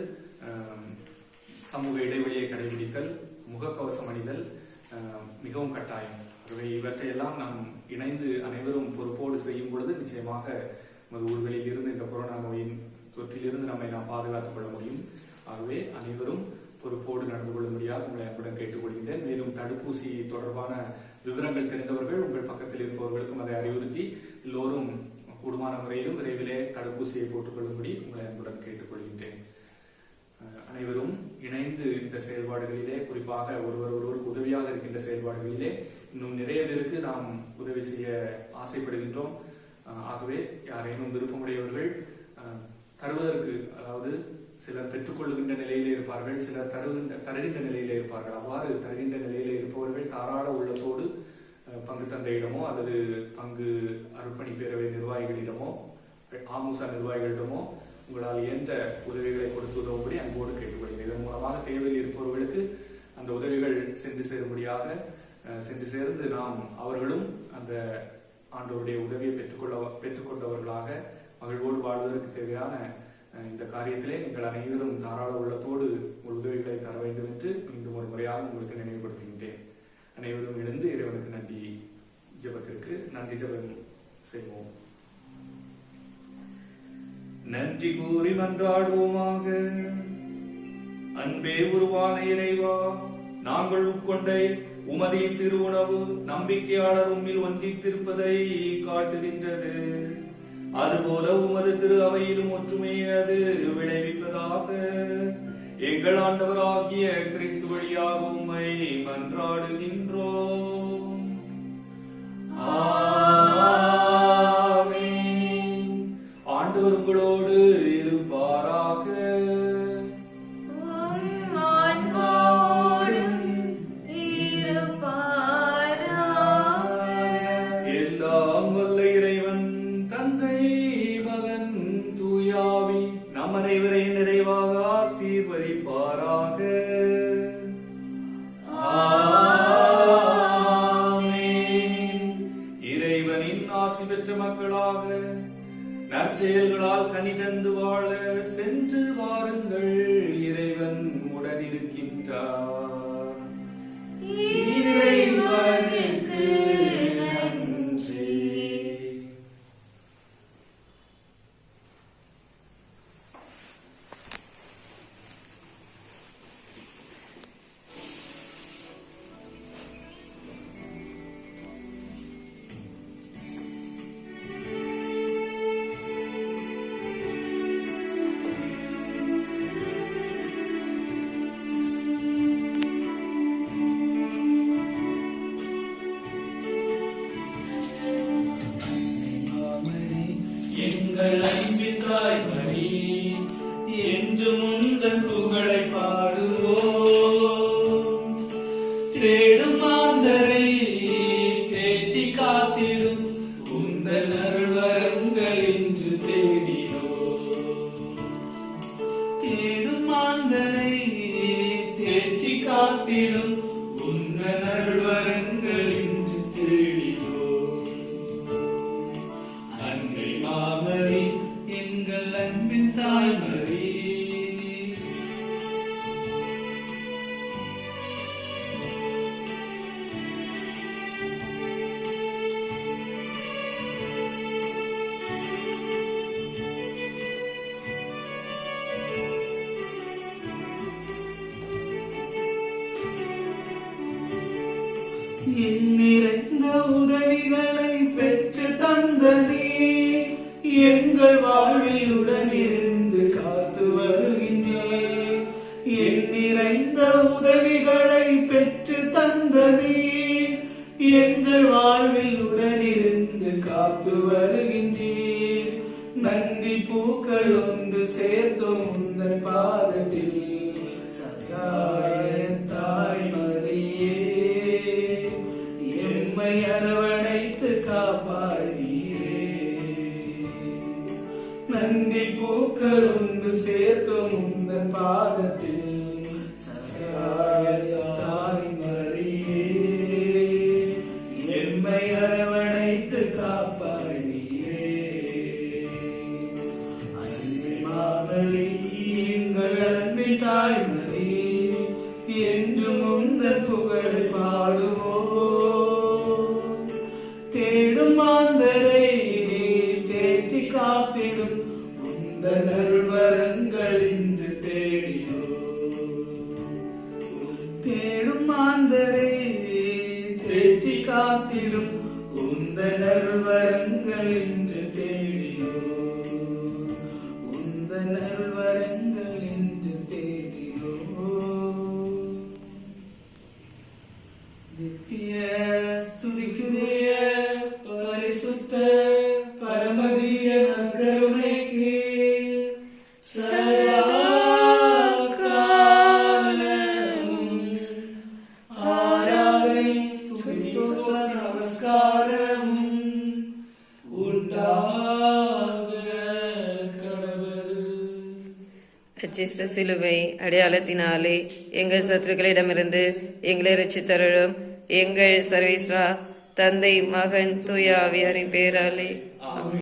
[SPEAKER 1] சமூக இடைவெளியை கடைபிடித்தல், முகக்கவசம் அணிதல் மிகவும் கட்டாயம். ஆகவே இவற்றையெல்லாம் நாம் இணைந்து அனைவரும் பொறுப்போடு செய்யும் பொழுது நிச்சயமாக நமது ஊர்களில் இருந்து இந்த கொரோனா நோயின் தொற்றிலிருந்து நம்மை நாம் பாதுகாத்துக் கொள்ள முடியும். ஆகவே அனைவரும் பொறுப்போடு நடந்து கொள்ளும்படியாக உங்களை அன்புடன் கேட்டுக்கொள்கின்றேன். மேலும் தடுப்பூசி தொடர்பான விவரங்கள் தெரிந்தவர்கள் உங்கள் பக்கத்தில் இருப்பவர்களுக்கும் அதை அறிவுறுத்தி எல்லோரும் கூடுமான முறையிலும் விரைவிலே தடுப்பூசியை போட்டுக் கொள்ளும்படி உங்களை அன்புடன் கேட்டுக்கொள்கின்றேன். அனைவரும் இணைந்து இந்த செயல்பாடுகளிலே, குறிப்பாக ஒருவருக்கு உதவியாக இருக்கின்ற செயல்பாடுகளிலே இன்னும் நிறைய பேருக்கு நாம் உதவி செய்ய ஆசைப்படுகின்றோம். ஆகவே யாரேனும் விருப்பமுடையவர்கள் தருவதற்கு, அதாவது சிலர் பெற்றுக்கொள்ளுகின்ற நிலையிலே இருப்பார்கள், சிலர் தருகின்ற நிலையிலே இருப்பார்கள். அவ்வாறு தருகின்ற நிலையிலே இருப்பவர்கள் தாராள உள்ளத்தோடு பங்கு தந்தையிடமோ அல்லது பங்கு அர்ப்பணி பேரவை நிர்வாகிகளிடமோ ஆமுசா நிர்வாகிகளிடமோ உங்களால் இயன்ற உதவிகளை கொடுத்து உதவும்படி அன்போடு கேட்டுக்கொள்கிறேன். இதன் மூலமாக தேவையில் இருப்பவர்களுக்கு அந்த உதவிகள் சென்று சேர்ந்து நாம் அவர்களும் அந்த ஆண்டவருடைய உதவியை பெற்றுக்கொண்டவர்களாக மகிழ்வோடு வாழ்வதற்கு தேவையான இந்த காரியத்திலே நீங்கள் அனைவரும் தாராள உள்ளத்தோடு உங்கள் உதவிகளை தர வேண்டும் என்று மீண்டும் ஒரு முறையாக உங்களுக்கு நினைவுபடுத்துகின்றேன். அனைவரும் எழுந்து இறைவனுக்கு நன்றி ஜெபம் செய்வோம். நன்றி கூறி மன்றாடுவோமாக. அன்பே உருவான இறைவா, நாங்கள் உட்கொண்ட உமது திருவுணவு நம்பிக்கையாளர் உம்மில் ஒன்றித்திருப்பதை காட்டுகின்றது. அதுபோல உமது திரு அவையிலும் ஒற்றுமையை அது விளைவிப்பதாக. எங்கள் ஆண்டவராகிய கிறிஸ்து வழியாக உம்மை மன்றாடுகின்றோம். ஆண்டவர் உங்களோடு இருப்பாராக. எல்லாம் வல்ல இறைவன் தந்தை, மகன், தூயாவி நம் அனைவரை நிறைவாக ஆசீர்வதிப்பாராக. இறைவனின் ஆசி பெற்ற மக்களாக நற்செயல்களால் கனி தந்து வாழ சென்று வாருங்கள். இறைவன் உடனிருக்கின்றார். இறைவனுக்கு நன்றி.
[SPEAKER 3] எங்கள் அன்பின் தாய்மணி என்றும் உந்தன் புகழை பாடுவோம். தேடும் மாந்தரை தேற்றி காத்திடும் உந்தன் அருள்வரங்கள் இன்று தேடினோம். தேடும் மாந்தரை தேற்றி காத்திடும் உந்தன் அருள்வரங்கள் இன்று தேடினோம். அன்னை மாமரி எங்கள் அன்பின் தாய்மரி நிறைந்த உதவிகளை பெற்று தந்த நீ எங்கள் வாழ்வில் உடனிருந்து காத்து வருகின்றேன். நிறைந்த உதவிகளை பெற்று தந்த நீ எங்கள் வாழ்வில் உடனிருந்து காத்து வருகின்றேன். நன்றி பூக்கள் ஒன்று சேர்த்தும் உந்தன் பாதத்தில் சகாய தாய்மரியே எம்மை அரவணைத்து காப்பாடியே. நன்றி பூக்கள் ஒன்று சேர்த்தும் உந்தன் பாதத்தில் சகாய தாய்மரியே எம்மை அரவணைத்து காப்பாடியே. அன்னை மாமரி எங்கள் அன்பின் தாய்மரி என்றும் உந்தன் புகழை பாடுவோம். தேடும் மாந்தரை தேற்றி காத்திடும் உந்தன் அருள்வரங்கள் இன்று தேடினோம். தேடும் மாந்தரை தேற்றி காத்திடும் உந்தன் அருள்வரங்கள் இன்று தேடினோம். உந்தன் அருள்வரங்கள் இன்று தேடினோம். நித்திய ஸ்துதிக்குரிய பரிசுத்த பரமதிய நற்கருணைக்கு சதாகாலமும் ஆராதனையும் ஸ்துதி நமஸ்காரமும் உண்டாக கடவுள்.
[SPEAKER 2] அச்சிஷ்ட சிலுவை அடையாளத்தினாலே எங்கள் சத்துருக்களிடமிருந்து எங்களை ரட்சித்தருளும். எங்கள் சர்வேஸ்வரா, தந்தை, மகன், தூய ஆவியாரின் பேராலே.